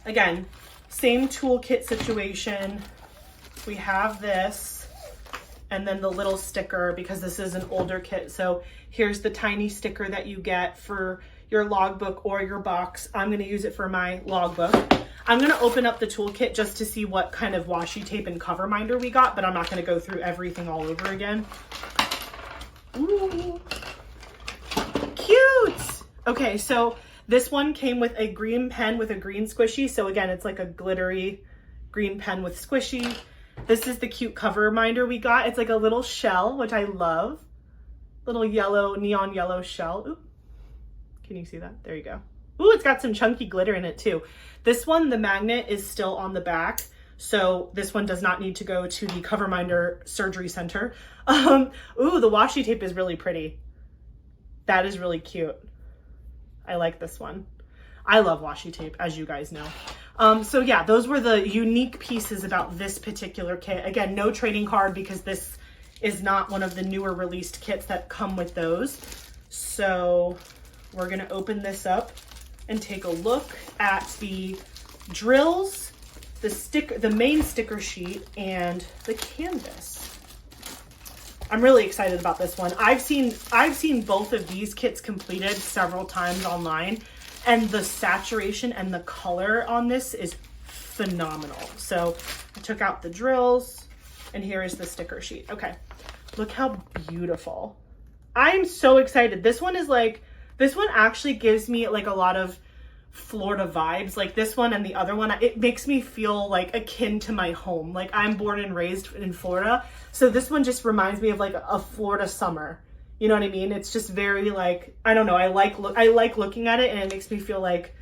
again, same toolkit situation. We have this and then the little sticker because this is an older kit. So here's the tiny sticker that you get for your logbook or your box. I'm going to use it for my logbook. I'm going to open up the toolkit just to see what kind of washi tape and cover minder we got, but I'm not going to go through everything all over again. Ooh. Cute. Okay, so this one came with a green pen with a green squishy. So again, it's like a glittery green pen with squishy. This is the cute cover minder we got. It's like a little shell, which I love. Little yellow, neon yellow shell. Ooh. Can you see that? There you go. Ooh, it's got some chunky glitter in it too. This one, the magnet is still on the back. So this one does not need to go to the cover minder surgery center. Ooh, the washi tape is really pretty. That is really cute. I like this one. I love washi tape, as you guys know. So yeah, those were the unique pieces about this particular kit. Again, no trading card because this is not one of the newer released kits that come with those. So we're gonna open this up and take a look at the drills, the main sticker sheet, and the canvas. I'm really excited about this one. I've seen both of these kits completed several times online, and the saturation and the color on this is phenomenal. So I took out the drills, and here is the sticker sheet. Okay, look how beautiful. I'm so excited. This one actually gives me like a lot of Florida vibes. Like this one and the other one, it makes me feel like akin to my home. Like I'm born and raised in Florida. So this one just reminds me of like a Florida summer, You know what I mean? It's just very like, I don't know. I like looking at it, and it makes me feel like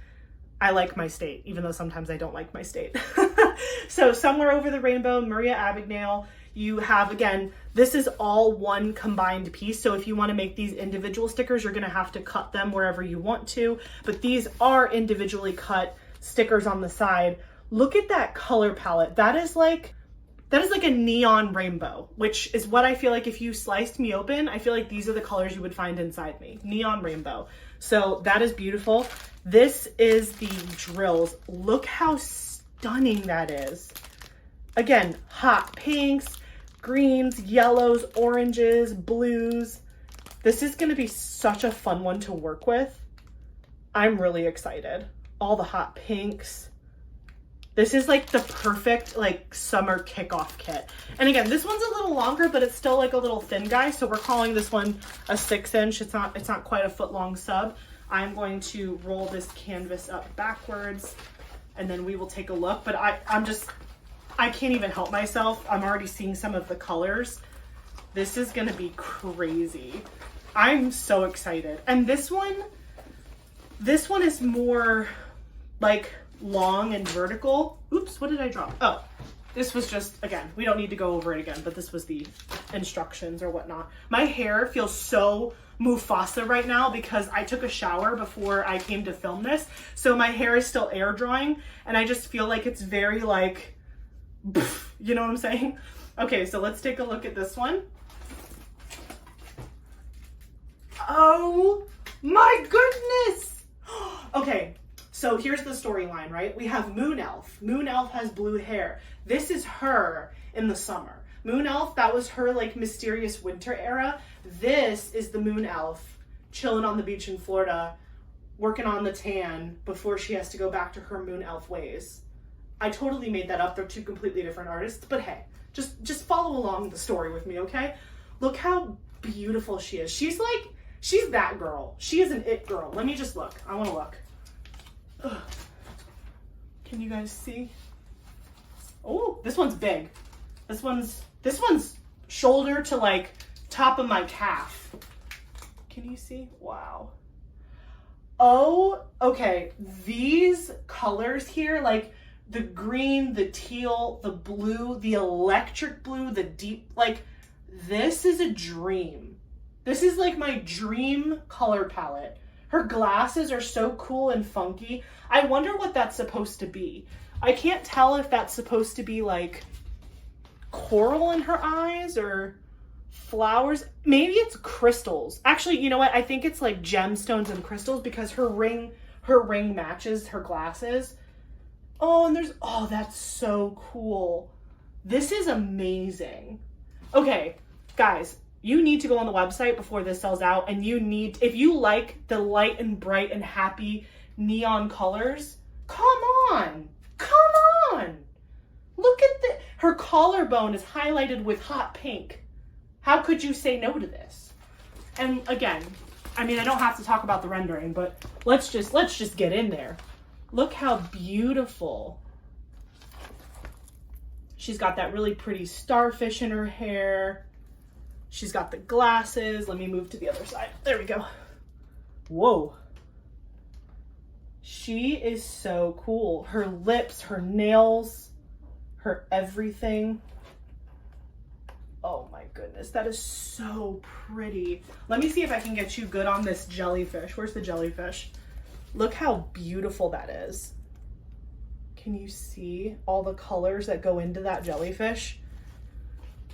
I like my state, even though sometimes I don't like my state. So Somewhere Over the Rainbow, Maria Abagnale. You have, again, this is all one combined piece. So if you want to make these individual stickers, you're going to have to cut them wherever you want to. But these are individually cut stickers on the side. Look at that color palette. That is like a neon rainbow, which is what I feel like if you sliced me open, I feel like these are the colors you would find inside me. Neon rainbow. So that is beautiful. This is the drills. Look how stunning that is. Again, hot pinks, greens, yellows, oranges, blues. This is going to be such a fun one to work with. I'm really excited. All the hot pinks. This is like the perfect like summer kickoff kit. And again, this one's a little longer, but it's still like a little thin guy. So we're calling this one a 6-inch. It's not quite a foot long sub. I'm going to roll this canvas up backwards and then we will take a look. But I can't even help myself. I'm already seeing some of the colors. This is gonna be crazy. I'm so excited. And this one is more like long and vertical. Oops, what did I drop? Oh, this was just, again, we don't need to go over it again, but this was the instructions or whatnot. My hair feels so Moustafa right now because I took a shower before I came to film this. So my hair is still air drying and I just feel like it's very like, you know what I'm saying? Okay, so let's take a look at this one. Oh my goodness. Okay. So here's the storyline, right? We have Moon Elf. Moon Elf has blue hair. This is her in the summer. Moon Elf, that was her like mysterious winter era. This is the Moon Elf chilling on the beach in Florida, working on the tan before she has to go back to her Moon Elf ways. I totally made that up. They're two completely different artists, but hey, just follow along the story with me, okay? Look how beautiful she is. She's that girl. She is an it girl. Let me just look. I want to look. Ugh. Can you guys see? Oh, this one's big. This one's shoulder to like top of my calf. Can you see? Wow. Oh, okay. These colors here, like the green, the teal, the blue, the electric blue, the deep, like this is a dream. This is like my dream color palette. Her glasses are so cool and funky. I wonder what that's supposed to be. I can't tell if that's supposed to be like coral in her eyes or flowers. Maybe it's crystals. Actually, you know what? I think it's like gemstones and crystals because her ring matches her glasses. Oh, and that's so cool. This is amazing. Okay, guys. You need to go on the website before this sells out, and if you like the light and bright and happy neon colors, come on. Look at her collarbone is highlighted with hot pink. How could you say no to this? And again, I mean, I don't have to talk about the rendering, but let's just get in there. Look how beautiful. She's got that really pretty starfish in her hair. She's got the glasses. Let me move to the other side. There we go. Whoa. She is so cool. Her lips, her nails, her everything. Oh my goodness. That is so pretty. Let me see if I can get you good on this jellyfish. Where's the jellyfish? Look how beautiful that is. Can you see all the colors that go into that jellyfish?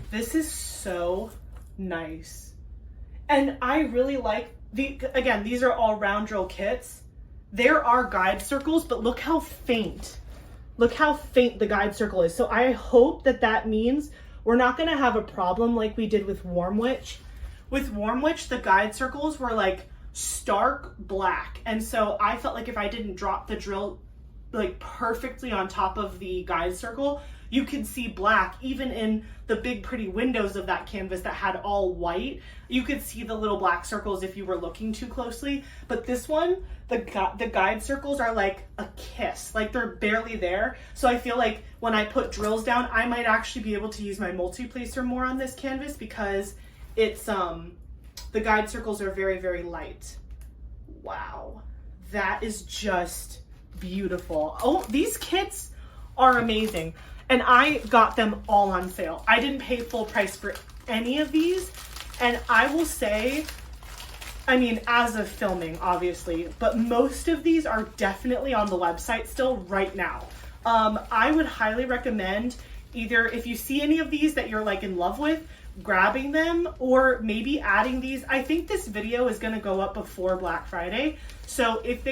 This is so nice. And I really like again, these are all round drill kits. There are guide circles, but look how faint the guide circle is. So I hope that means we're not going to have a problem like we did with Warm Witch. With Warm Witch, the guide circles were like stark black. And so I felt like if I didn't drop the drill like perfectly on top of the guide circle, you could see black. Even in the big pretty windows of that canvas that had all white, you could see the little black circles if you were looking too closely. But this one, the guide circles are like a kiss, like they're barely there. So I feel like when I put drills down, I might actually be able to use my multi-placer more on this canvas because it's The guide circles are very, very light. Wow, that is just beautiful. Oh, these kits are amazing. And I got them all on sale. I didn't pay full price for any of these. And I will say, I mean, as of filming, obviously, but most of these are definitely on the website still right now. I would highly recommend either if you see any of these that you're like in love with, grabbing them, or maybe adding these. I think this video is going to go up before Black Friday. So if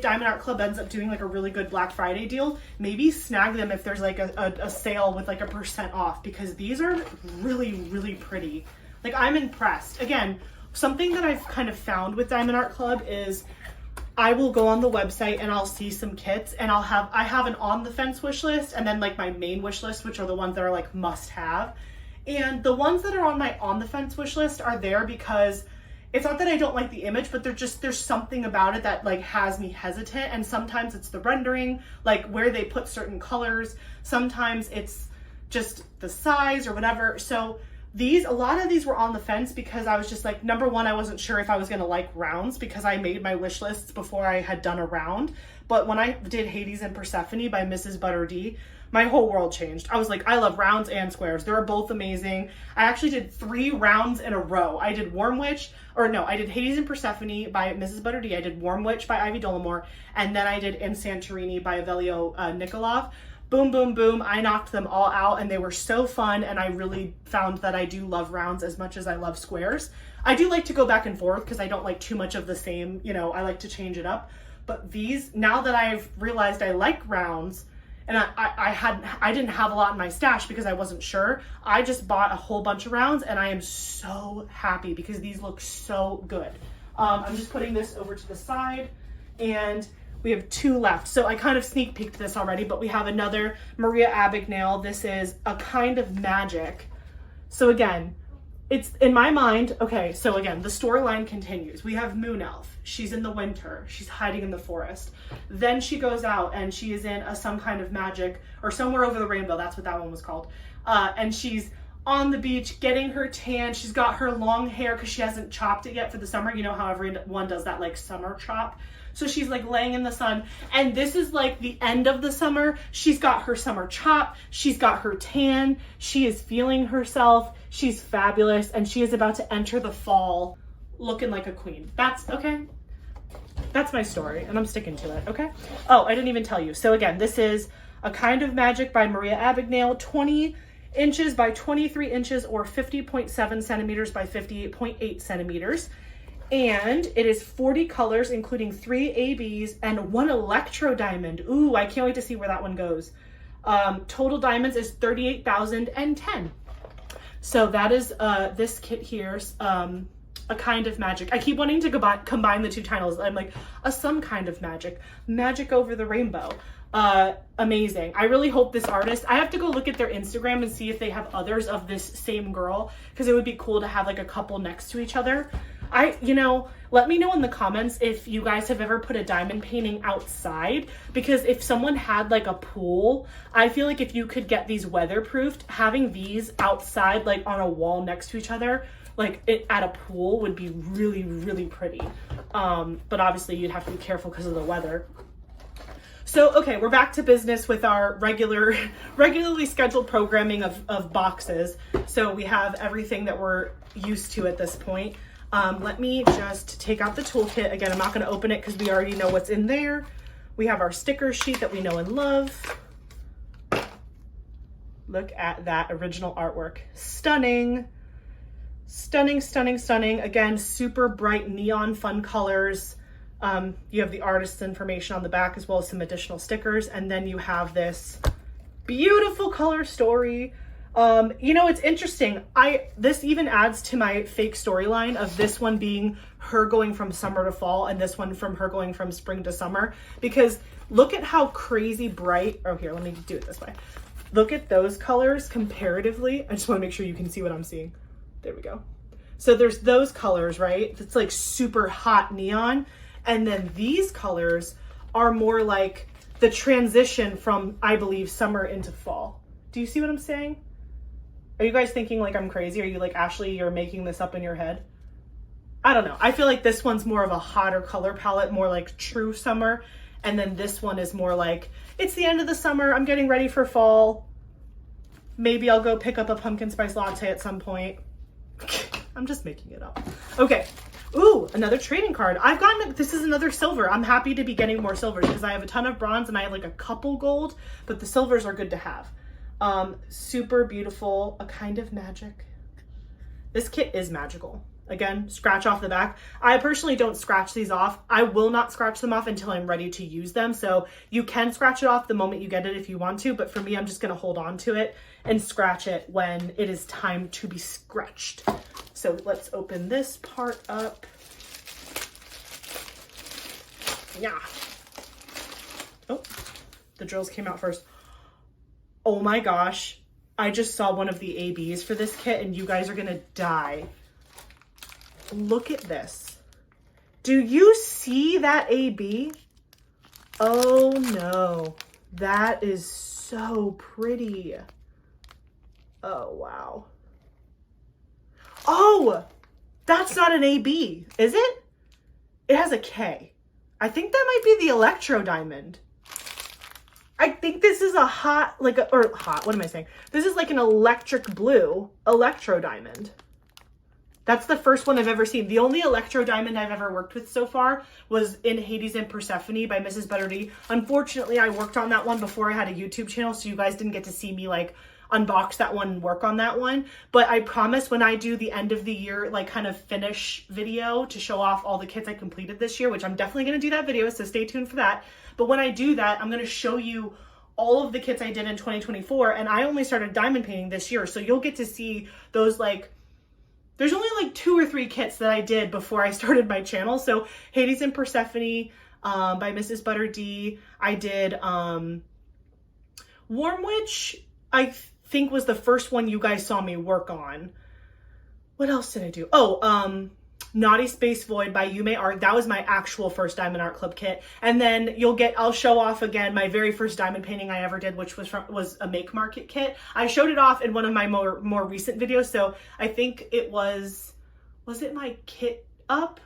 Diamond Art Club ends up doing like a really good Black Friday deal, maybe snag them if there's like a sale with like a % off, because these are really, really pretty. Like, I'm impressed. Again, something that I've kind of found with Diamond Art Club is I will go on the website and I'll see some kits, and I have an on the fence wish list, and then like my main wish list, which are the ones that are like must have. And the ones that are on my on the fence wish list are there because it's not that I don't like the image, but there's something about it that like has me hesitant. And sometimes it's the rendering, like where they put certain colors. Sometimes it's just the size or whatever. So a lot of these were on the fence because I was just like, number one, I wasn't sure if I was gonna like rounds because I made my wish lists before I had done a round. But when I did Hades and Persephone by Mrs. Butter D, my whole world changed. I was like, I love rounds and squares. They're both amazing. I actually did 3 rounds in a row. I did I did Hades and Persephone by Mrs. Butter D. I did Warm Witch by Ivy Dollamore. And then I did In Santorini by Avelio Nikolov. Boom, boom, boom. I knocked them all out and they were so fun. And I really found that I do love rounds as much as I love squares. I do like to go back and forth because I don't like too much of the same, I like to change it up. But these, now that I've realized I like rounds, and I didn't have a lot in my stash because I wasn't sure, I just bought a whole bunch of rounds and I am so happy because these look so good. I'm just putting this over to the side, and we have 2 left. So I kind of sneak peeked this already, but we have another Maria Abagnale. This is A Kind of Magic. So again, it's in my mind, okay, so again, the storyline continues. We have Moon Elf. She's in the winter. She's hiding in the forest. Then she goes out and she is in Some Kind of Magic, or Somewhere Over the Rainbow. That's what that one was called. And she's on the beach getting her tan. She's got her long hair because she hasn't chopped it yet for the summer. You know how everyone does that like summer chop. So she's like laying in the sun, and this is like the end of the summer. She's got her summer chop. She's got her tan. She is feeling herself. She's fabulous, and she is about to enter the fall looking like a queen. That's okay. That's my story, and I'm sticking to it, okay? Oh, I didn't even tell you. So again, this is A Kind of Magic by Maria Abagnale, 20 inches by 23 inches, or 50.7 centimeters by 58.8 centimeters. And it is 40 colors, including 3 ABs and 1 electro diamond. Ooh, I can't wait to see where that one goes. Total diamonds is 38,010. So that is this kit here, A Kind of Magic. I keep wanting to combine the 2 titles. I'm like, Some Kind of Magic. Magic Over the Rainbow. Amazing. I really hope this artist, I have to go look at their Instagram and see if they have others of this same girl, because it would be cool to have like a couple next to each other. Let me know in the comments if you guys have ever put a diamond painting outside, because if someone had like a pool, I feel like if you could get these weatherproofed, having these outside like on a wall next to each other, like at a pool, would be really, really pretty. But obviously you'd have to be careful because of the weather. So, okay, we're back to business with our regularly scheduled programming of boxes. So we have everything that we're used to at this point. Let me just take out the toolkit. Again, I'm not going to open it because we already know what's in there. We have our sticker sheet that we know and love. Look at that original artwork. Stunning. Stunning, stunning, stunning. Again, super bright neon fun colors. You have the artist's information on the back as well as some additional stickers. And then you have this beautiful color story. It's interesting. This even adds to my fake storyline of this one being her going from summer to fall and this one from her going from spring to summer, because look at how crazy bright, here, let me do it this way. Look at those colors comparatively. I just want to make sure you can see what I'm seeing. There we go. So there's those colors, right? It's like super hot neon. And then these colors are more like the transition from, I believe, summer into fall. Do you see what I'm saying? Are you guys thinking like I'm crazy? Are you like, Ashley, you're making this up in your head? I don't know. I feel like this one's more of a hotter color palette, more like true summer. And then this one is more like, it's the end of the summer. I'm getting ready for fall. Maybe I'll go pick up a pumpkin spice latte at some point. I'm just making it up. Okay. Ooh, another trading card. I've gotten, this is another silver. I'm happy to be getting more silvers because I have a ton of bronze and I have like a couple gold, but the silvers are good to have. Super beautiful, a kind of magic. This kit is magical. Again, scratch off the back. I personally don't scratch these off. I will not scratch them off until I'm ready to use them. So you can scratch it off the moment you get it if you want to, but for me, I'm just gonna hold on to it and scratch it when it is time to be scratched. So let's open this part up. Yeah. Oh, the drills came out first. Oh my gosh. I just saw one of the ABs for this kit and you guys are gonna die. Look at this. Do you see that AB? Oh no, that is so pretty. Oh wow. Oh, that's not an AB, is it? It has a K. I think that might be the Electro Diamond. I think this is a hot, what am I saying? This is like an electric blue Electro Diamond. That's the first one I've ever seen. The only Electro Diamond I've ever worked with so far was in Hades and Persephone by Mrs. Butterdy. Unfortunately, I worked on that one before I had a YouTube channel, so you guys didn't get to see me like unbox that one and work on that one. But I promise when I do the end of the year, like kind of finish video to show off all the kits I completed this year, which I'm definitely going to do that video, so stay tuned for that. But when I do that, I'm going to show you all of the kits I did in 2024, and I only started diamond painting this year, so you'll get to see those like, there's only like 2 or 3 kits that I did before I started my channel. So Hades and Persephone by Mrs. Butterdy. I did Warm Witch, I think was the first one you guys saw me work on. What else did I do? Oh, Naughty Space Void by Yume Art. That was my actual first Diamond Art Club kit. And then I'll show off again my very first diamond painting I ever did, which was a Make Market kit. I showed it off in one of my more recent videos. So I think it was it my kit up?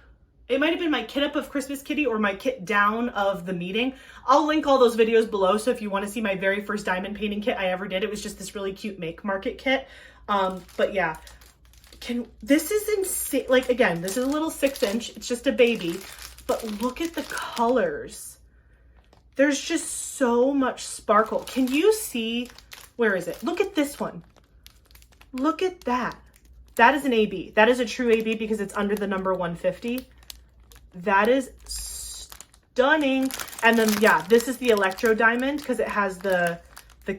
It might have been my kit up of Christmas Kitty or my kit down of the meeting. I'll link all those videos below. So if you want to see my very first diamond painting kit I ever did, it was just this really cute Make Market kit. But yeah. This is insane. Like, again, this is a little 6-inch. It's just a baby. But look at the colors. There's just so much sparkle. Can you see? Where is it? Look at this one. Look at that. That is an AB. That is a true AB because it's under the number 150. That is stunning. And then, yeah, this is the Electro Diamond because it has the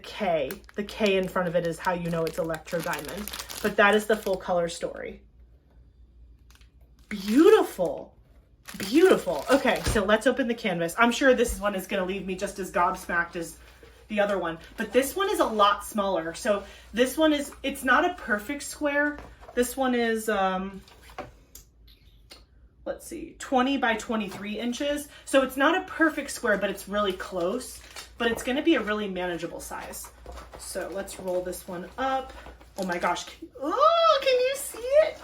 K. The K in front of it is how you know it's Electro Diamond. But that is the full color story. Beautiful. Beautiful. Okay, so let's open the canvas. I'm sure this one is going to leave me just as gobsmacked as the other one. But this one is a lot smaller. So this one is, it's not a perfect square. This one is, let's see, 20 by 23 inches. So it's not a perfect square, but it's really close. But it's going to be a really manageable size. So let's roll this one up. Oh my gosh. Can you see it?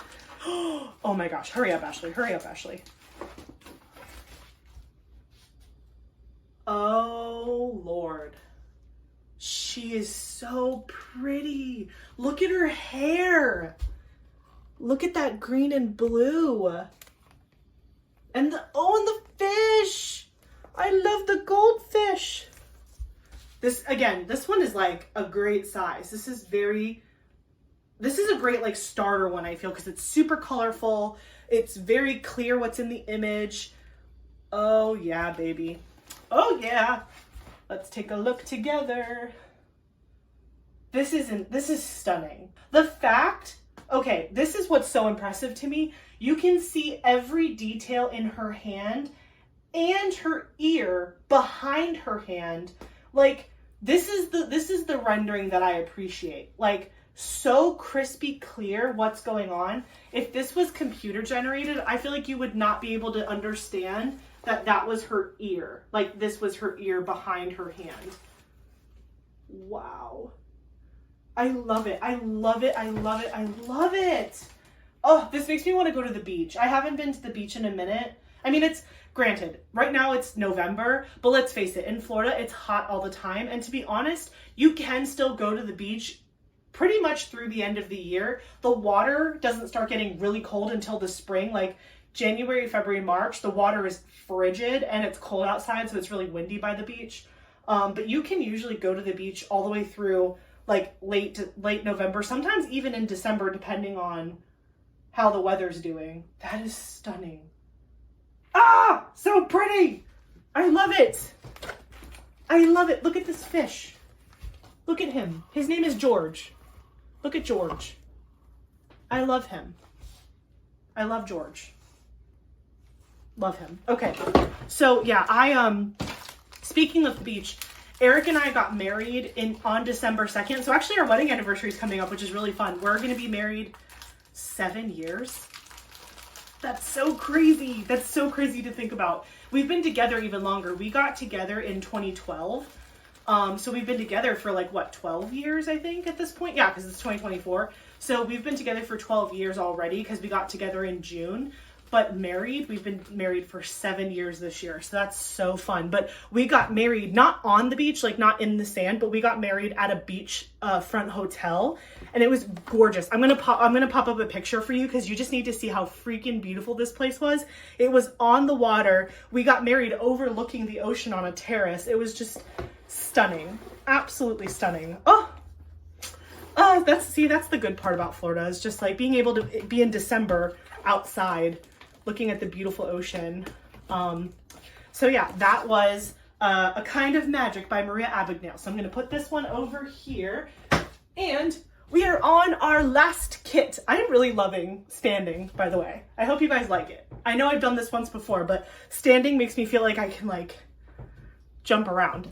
Oh my gosh. Hurry up, Ashley. Hurry up, Ashley. Oh, Lord. She is so pretty. Look at her hair. Look at that green and blue. And the fish. I love the goldfish. This one is like a great size. This is a great like starter one, I feel, because it's super colorful. It's very clear what's in the image. Oh yeah, baby. Oh yeah. Let's take a look together. This is stunning. The fact, okay, this is what's so impressive to me. You can see every detail in her hand and her ear behind her hand. Like, this is the rendering that I appreciate. Like, so crispy clear what's going on. If this was computer generated, I feel like you would not be able to understand that was her ear. Like, this was her ear behind her hand. Wow. I love it. I love it. I love it. I love it. Oh, this makes me want to go to the beach. I haven't been to the beach in a minute. I mean, it's granted, right now it's November, but let's face it, in Florida, it's hot all the time. And to be honest, you can still go to the beach pretty much through the end of the year. The water doesn't start getting really cold until the spring, like January, February, March. The water is frigid and it's cold outside, so it's really windy by the beach. But you can usually go to the beach all the way through like late November, sometimes even in December, depending on how the weather's doing. That is stunning. Ah, so pretty. I love it. I love it. Look at this fish. Look at him. His name is George. Look at George. I love him. I love George. Love him. Okay. So yeah, speaking of the beach, Eric and I got married on December 2nd. So actually our wedding anniversary is coming up, which is really fun. We're going to be married 7 years. That's so crazy. That's so crazy to think about. We've been together even longer. We got together in 2012. So we've been together for like, what, 12 years, I think, at this point? Yeah, because it's 2024. So we've been together for 12 years already because we got together in June. But married, we've been married for 7 years this year. So that's so fun. But we got married not on the beach, like not in the sand, but we got married at a beach front hotel. And it was gorgeous. I'm gonna pop up a picture for you because you just need to see how freaking beautiful this place was. It was on the water. We got married overlooking the ocean on a terrace. It was just stunning. Absolutely stunning. Oh, that's the good part about Florida, is just like being able to be in December outside looking at the beautiful ocean. So yeah, that was A Kind of Magic by Maria Abagnale. So I'm going to put this one over here. And we are on our last kit. I am really loving standing, by the way. I hope you guys like it. I know I've done this once before, but standing makes me feel like I can like jump around.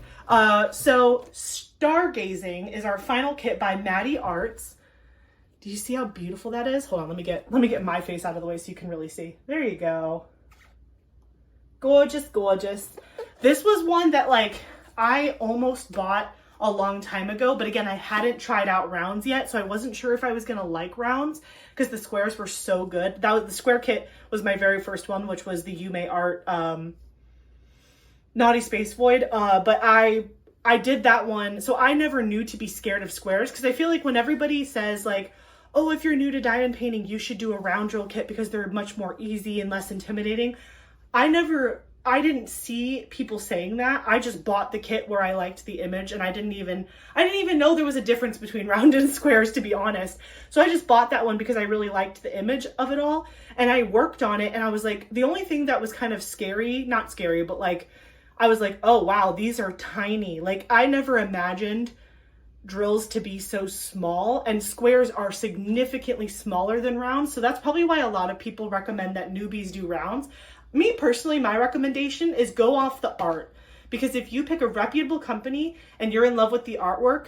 So Stargazing is our final kit by Madie Arts. Do you see how beautiful that is? Hold on, let me get my face out of the way so you can really see. There you go. Gorgeous, gorgeous. This was one that like I almost bought a long time ago, but again, I hadn't tried out rounds yet, so I wasn't sure if I was gonna like rounds because the squares were so good. The square kit was my very first one, which was the Yume Art Naughty Space Void, but I did that one, so I never knew to be scared of squares because I feel like when everybody says like, oh, if you're new to diamond painting, you should do a round drill kit because they're much more easy and less intimidating. I didn't see people saying that. I just bought the kit where I liked the image, and I didn't even know there was a difference between round and squares, to be honest. So I just bought that one because I really liked the image of it all, and I worked on it, and I was like, the only thing that was kind of scary, not scary, but like, I was like, oh wow, these are tiny. Like I never imagined drills to be so small, and squares are significantly smaller than rounds. So that's probably why a lot of people recommend that newbies do rounds. Me personally, my recommendation is go off the art, because if you pick a reputable company and you're in love with the artwork,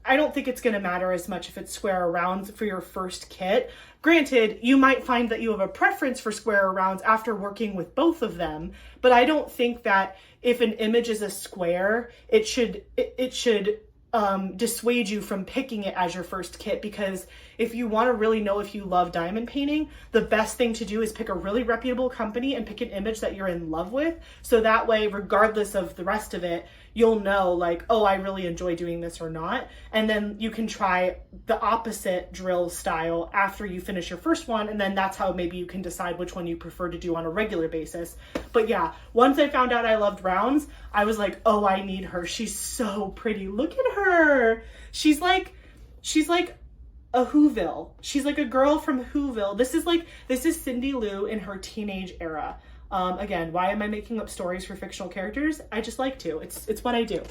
I don't think it's going to matter as much if it's square or rounds for your first kit. Granted, you might find that you have a preference for square or rounds after working with both of them, but I don't think that if an image is a square, it should dissuade you from picking it as your first kit, because if you want to really know if you love diamond painting, the best thing to do is pick a really reputable company and pick an image that you're in love with. So that way, regardless of the rest of it, you'll know like, oh, I really enjoy doing this or not. And then you can try the opposite drill style after you finish your first one. And then that's how maybe you can decide which one you prefer to do on a regular basis. But yeah, once I found out I loved rounds, I was like, oh, I need her. She's so pretty. Look at her. She's like a Whoville. She's like a girl from Whoville. This is Cindy Lou in her teenage era. Again, why am I making up stories for fictional characters? I just like to. It's what I do.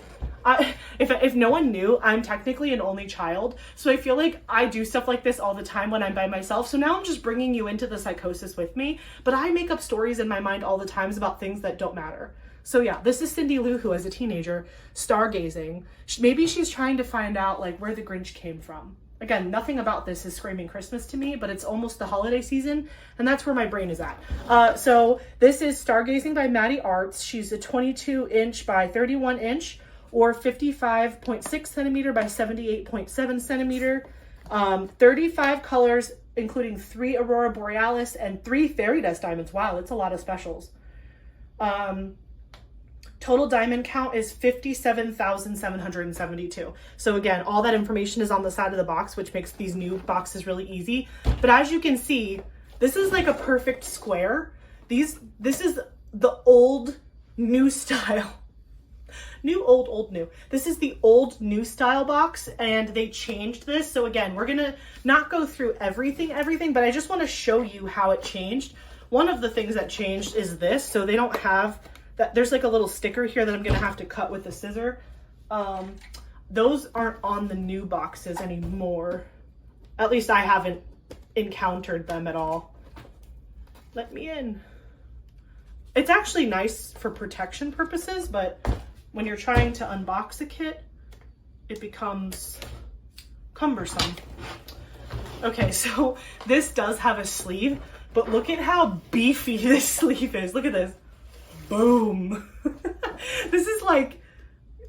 If no one knew, I'm technically an only child, so I feel like I do stuff like this all the time when I'm by myself. So now I'm just bringing you into the psychosis with me, but I make up stories in my mind all the times about things that don't matter. So yeah, this is Cindy Lou, who as a teenager, stargazing. Maybe she's trying to find out like where the Grinch came from. Again, nothing about this is screaming Christmas to me, but it's almost the holiday season, and that's where my brain is at. So this is Stargazing by Madie Arts. She's a 22 inch by 31 inch, or 55.6 centimeter by 78.7 centimeter. 35 colors, including 3 Aurora Borealis and 3 Fairy Dust Diamonds. Wow, that's a lot of specials. Total diamond count is 57,772. So again, all that information is on the side of the box, which makes these new boxes really easy. But as you can see, this is like a perfect square. This is the old new style. Old new. This is the old new style box, and they changed this. So again, we're gonna not go through everything, but I just want to show you how it changed. One of the things that changed is this. So they don't have that. There's like a little sticker here that I'm gonna have to cut with a scissor. Those aren't on the new boxes anymore. At least I haven't encountered them at all. Let me in. It's actually nice for protection purposes, but when you're trying to unbox a kit, it becomes cumbersome. Okay, so this does have a sleeve, but look at how beefy this sleeve is. Look at this. Boom. This is like,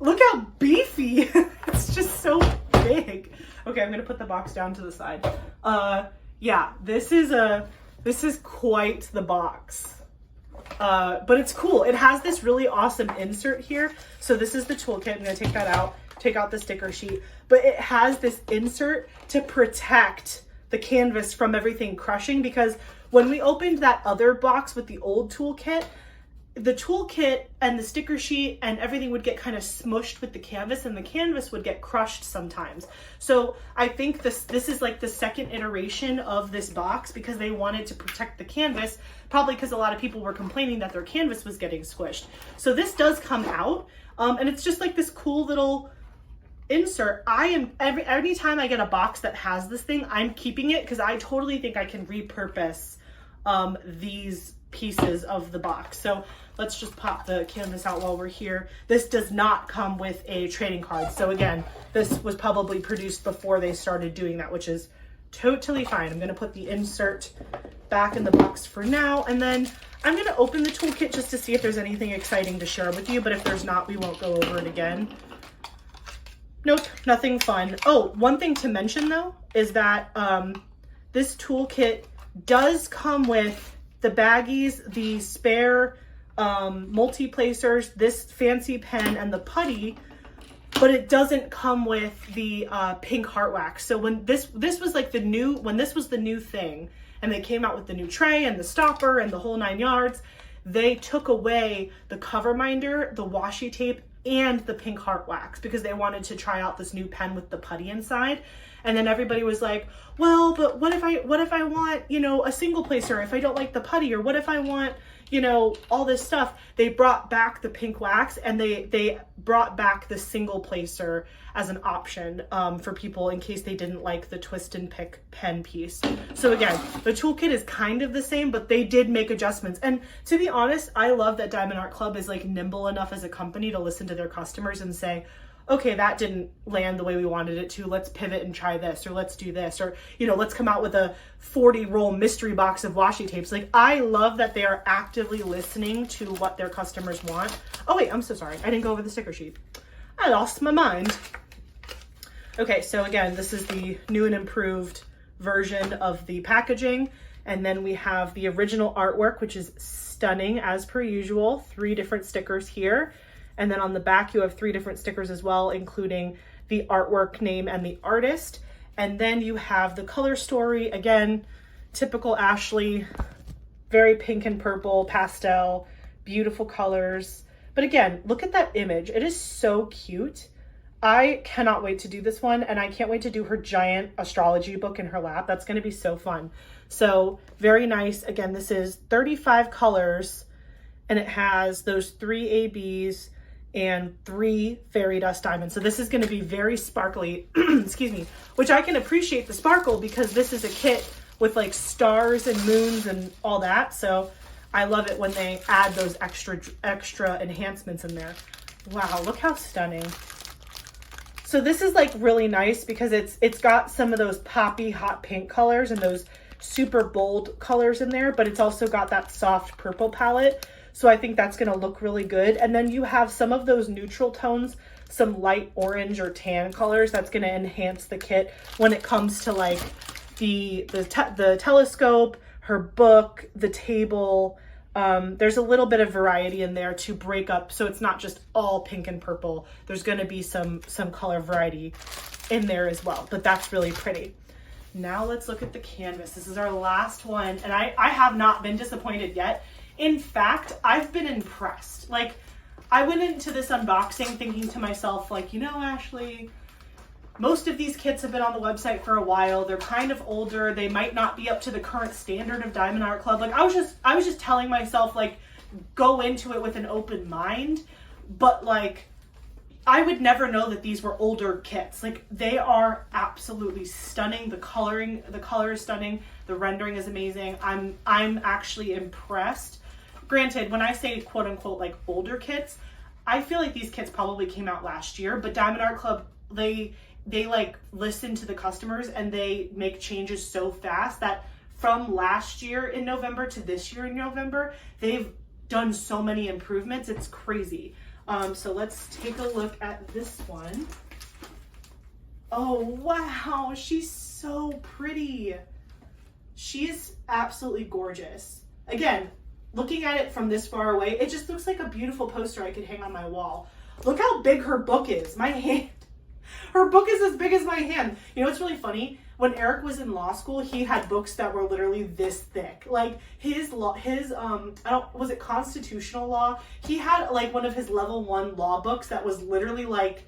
look how beefy. It's just so big. Okay, I'm gonna put the box down to the side. Yeah, this is quite the box. But it's cool. It has this really awesome insert here. So this is the toolkit. I'm gonna take that out, take out the sticker sheet, but it has this insert to protect the canvas from everything crushing, because when we opened that other box with the old toolkit, the toolkit and the sticker sheet and everything would get kind of smushed with the canvas, and the canvas would get crushed sometimes. So I think this is like the second iteration of this box, because they wanted to protect the canvas, probably because a lot of people were complaining that their canvas was getting squished. So this does come out, and it's just like this cool little insert. Every time I get a box that has this thing, I'm keeping it, because I totally think I can repurpose these pieces of the box. So let's just pop the canvas out while we're here. This does not come with a trading card. So again, this was probably produced before they started doing that, which is totally fine. I'm gonna put the insert back in the box for now, and then I'm gonna open the toolkit just to see if there's anything exciting to share with you, but if there's not, we won't go over it again. Nope, nothing fun. Oh, one thing to mention though, is that this toolkit does come with the baggies, the spare multi-placers, this fancy pen, and the putty, but it doesn't come with the pink heart wax. So when this was like when this was the new thing, and they came out with the new tray and the stopper and the whole 9 yards, they took away the cover minder, the washi tape, and the pink heart wax, because they wanted to try out this new pen with the putty inside. And then everybody was like, well, but what if I want, you know, a single placer if I don't like the putty, or what if I want, you know, all this stuff. They brought back the pink wax, and they brought back the single placer as an option for people in case they didn't like the twist and pick pen piece. So again, the toolkit is kind of the same, but they did make adjustments. And to be honest, I love that Diamond Art Club is like nimble enough as a company to listen to their customers and say, okay, that didn't land the way we wanted it to. Let's pivot and try this, or let's do this, or, you know, let's come out with a 40-roll mystery box of washi tapes. Like, I love that they are actively listening to what their customers want. Oh wait, I'm so sorry. I didn't go over the sticker sheet. I lost my mind. Okay, so again, this is the new and improved version of the packaging. And then we have the original artwork, which is stunning as per usual. 3 different stickers here. And then on the back, you have 3 different stickers as well, including the artwork name and the artist. And then you have the color story. Again, typical Ashley, very pink and purple, pastel, beautiful colors. But again, look at that image. It is so cute. I cannot wait to do this one, and I can't wait to do her giant astrology book in her lap. That's going to be so fun. So very nice. Again, this is 35 colors, and it has those 3 ABs and 3 fairy dust diamonds. So this is going to be very sparkly, excuse me, which I can appreciate the sparkle, because this is a kit with like stars and moons and all that. So I love it when they add those extra enhancements in there. Wow, look how stunning. So this is like really nice, because it's got some of those poppy hot pink colors and those super bold colors in there, but it's also got that soft purple palette. So I think that's going to look really good. And then you have some of those neutral tones, some light orange or tan colors. That's going to enhance the kit when it comes to like the telescope, her book, the table. There's a little bit of variety in there to break up, so it's not just all pink and purple. There's going to be some color variety in there as well, but that's really pretty. Now let's look at the canvas. This is our last one, and I have not been disappointed yet. In fact, I've been impressed. Like, I went into this unboxing thinking to myself, like, you know, Ashley, most of these kits have been on the website for a while. They're kind of older. They might not be up to the current standard of Diamond Art Club. Like, I was just telling myself, like, go into it with an open mind. But, like, I would never know that these were older kits. Like, they are absolutely stunning. The color is stunning. The rendering is amazing. I'm actually impressed. Granted, when I say quote unquote like older kits, I feel like these kits probably came out last year, but Diamond Art Club, they like listen to the customers and they make changes so fast that from last year in November to this year in November, they've done so many improvements. It's crazy. So let's take a look at this one. Oh, wow. She's so pretty. She's absolutely gorgeous. Again, looking at it from this far away, it just looks like a beautiful poster I could hang on my wall. Look how big her book is. My hand. Her book is as big as my hand. You know what's really funny? When Eric was in law school, he had books that were literally this thick. Like was it constitutional law? He had like one of his level 1 law books that was literally like,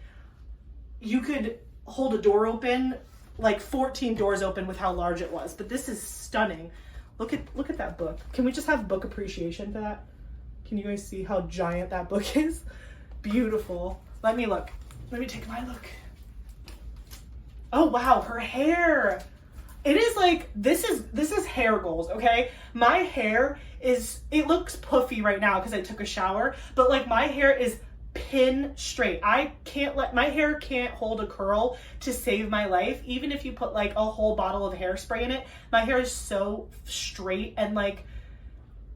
you could hold a door open, like 14 doors open with how large it was. But this is stunning. Look at that book. Can we just have book appreciation for that? Can you guys see how giant that book is? Beautiful. Let me look. Let me take my look. Oh wow, her hair. It is like, this is hair goals, okay? My hair it looks puffy right now because I took a shower, but like my hair is pin straight. My hair can't hold a curl to save my life. Even if you put like a whole bottle of hairspray in it, my hair is so straight and like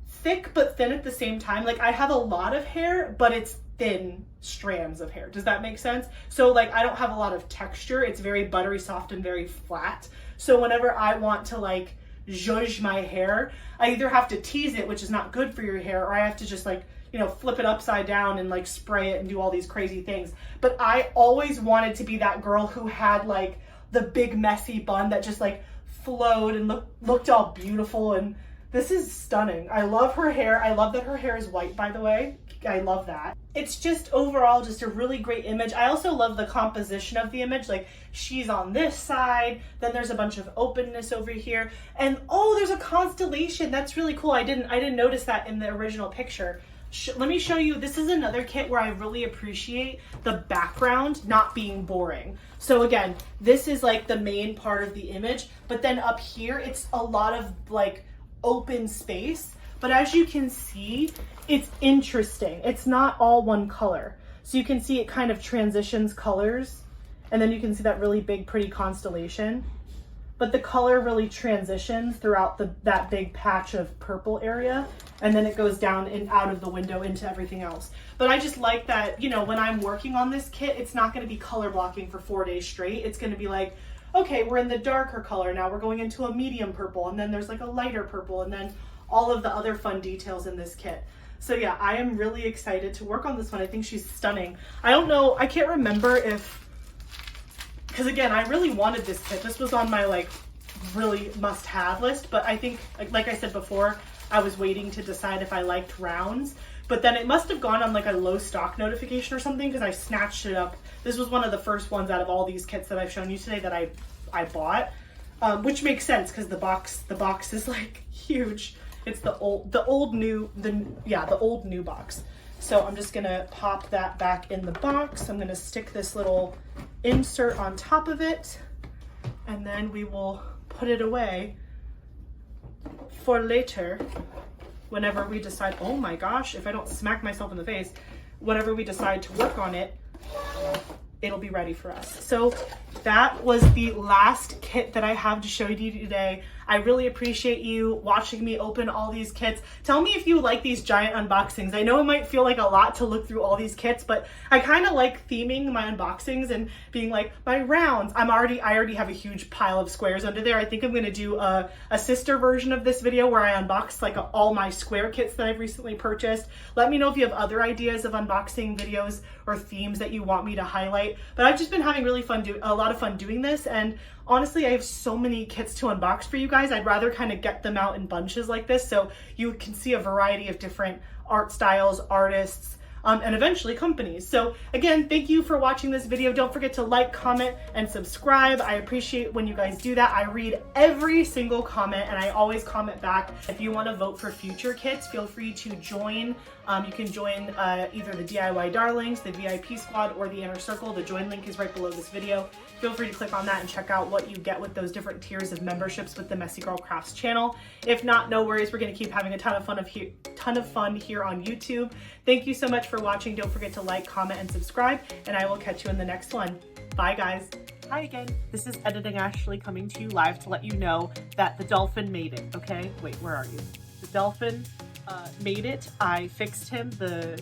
thick but thin at the same time. Like, I have a lot of hair, but it's thin strands of hair. Does that make sense? So like, I don't have a lot of texture. It's very buttery soft and very flat. So whenever I want to like zhuzh my hair, I either have to tease it, which is not good for your hair, or I have to just like, you know, flip it upside down and like spray it and do all these crazy things. But I always wanted to be that girl who had like the big messy bun that just like flowed and looked all beautiful. And this is stunning. I love her hair. I love that her hair is white, by the way. I love that. It's just overall just a really great image. I also love the composition of the image. Like, she's on this side, then there's a bunch of openness over here, and oh, there's a constellation. That's really cool. I didn't notice that in the original picture. Let me show you. This is another kit where I really appreciate the background not being boring. So again, this is like the main part of the image, but then up here, it's a lot of like open space. But as you can see, it's interesting. It's not all one color. So you can see it kind of transitions colors, and then you can see that really big, pretty constellation. But the color really transitions throughout that big patch of purple area, and then it goes down and out of the window into everything else. But I just like that, you know, when I'm working on this kit, it's not going to be color blocking for 4 days straight. It's going to be like, okay, we're in the darker color now, we're going into a medium purple, and then there's like a lighter purple, and then all of the other fun details in this kit. So yeah, I am really excited to work on this one. I think she's stunning. I don't know, I can't remember if, because again, I really wanted this kit. This was on my like really must-have list, but I think, like I said before, I was waiting to decide if I liked rounds, but then it must have gone on like a low stock notification or something, because I snatched it up. This was one of the first ones out of all these kits that I've shown you today that I bought, which makes sense because the box is like huge. It's the old new box. So I'm just gonna pop that back in the box. I'm gonna stick this little insert on top of it, and then we will put it away for later whenever we decide, oh my gosh, if I don't smack myself in the face, whenever we decide to work on it, it'll be ready for us. So that was the last kit that I have to show you today. I really appreciate you watching me open all these kits. Tell me if you like these giant unboxings. I know it might feel like a lot to look through all these kits, but I kind of like theming my unboxings and being like, my rounds. I already have a huge pile of squares under there. I think I'm gonna do a sister version of this video where I unbox like all my square kits that I've recently purchased. Let me know if you have other ideas of unboxing videos or themes that you want me to highlight. But I've just been having really a lot of fun doing this, and honestly, I have so many kits to unbox for you guys. I'd rather kind of get them out in bunches like this so you can see a variety of different art styles, artists, and eventually companies. So again, thank you for watching this video. Don't forget to like, comment, and subscribe. I appreciate when you guys do that. I read every single comment and I always comment back. If you want to vote for future kits, feel free to join. You can join either the DIY Darlings, the VIP Squad, or the Inner Circle. The join link is right below this video. Feel free to click on that and check out what you get with those different tiers of memberships with the Messy Girl Crafts channel. If not, no worries. We're going to keep having a ton of fun here on YouTube. Thank you so much for watching. Don't forget to like, comment, and subscribe, and I will catch you in the next one. Bye, guys. Hi again. This is Editing Ashley coming to you live to let you know that the dolphin made it, okay? Wait, where are you? The dolphin made it. I fixed him. The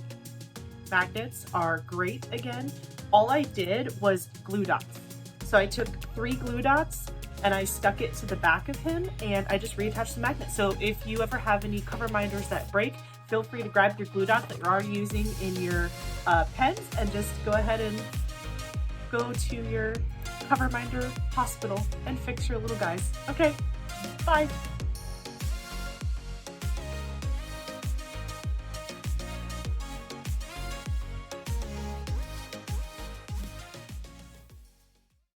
magnets are great again. All I did was glue dots. So I took 3 glue dots and I stuck it to the back of him and I just reattached the magnet. So if you ever have any cover minders that break, feel free to grab your glue dot that you're already using in your pens and just go ahead and go to your cover minder hospital and fix your little guys. Okay, bye.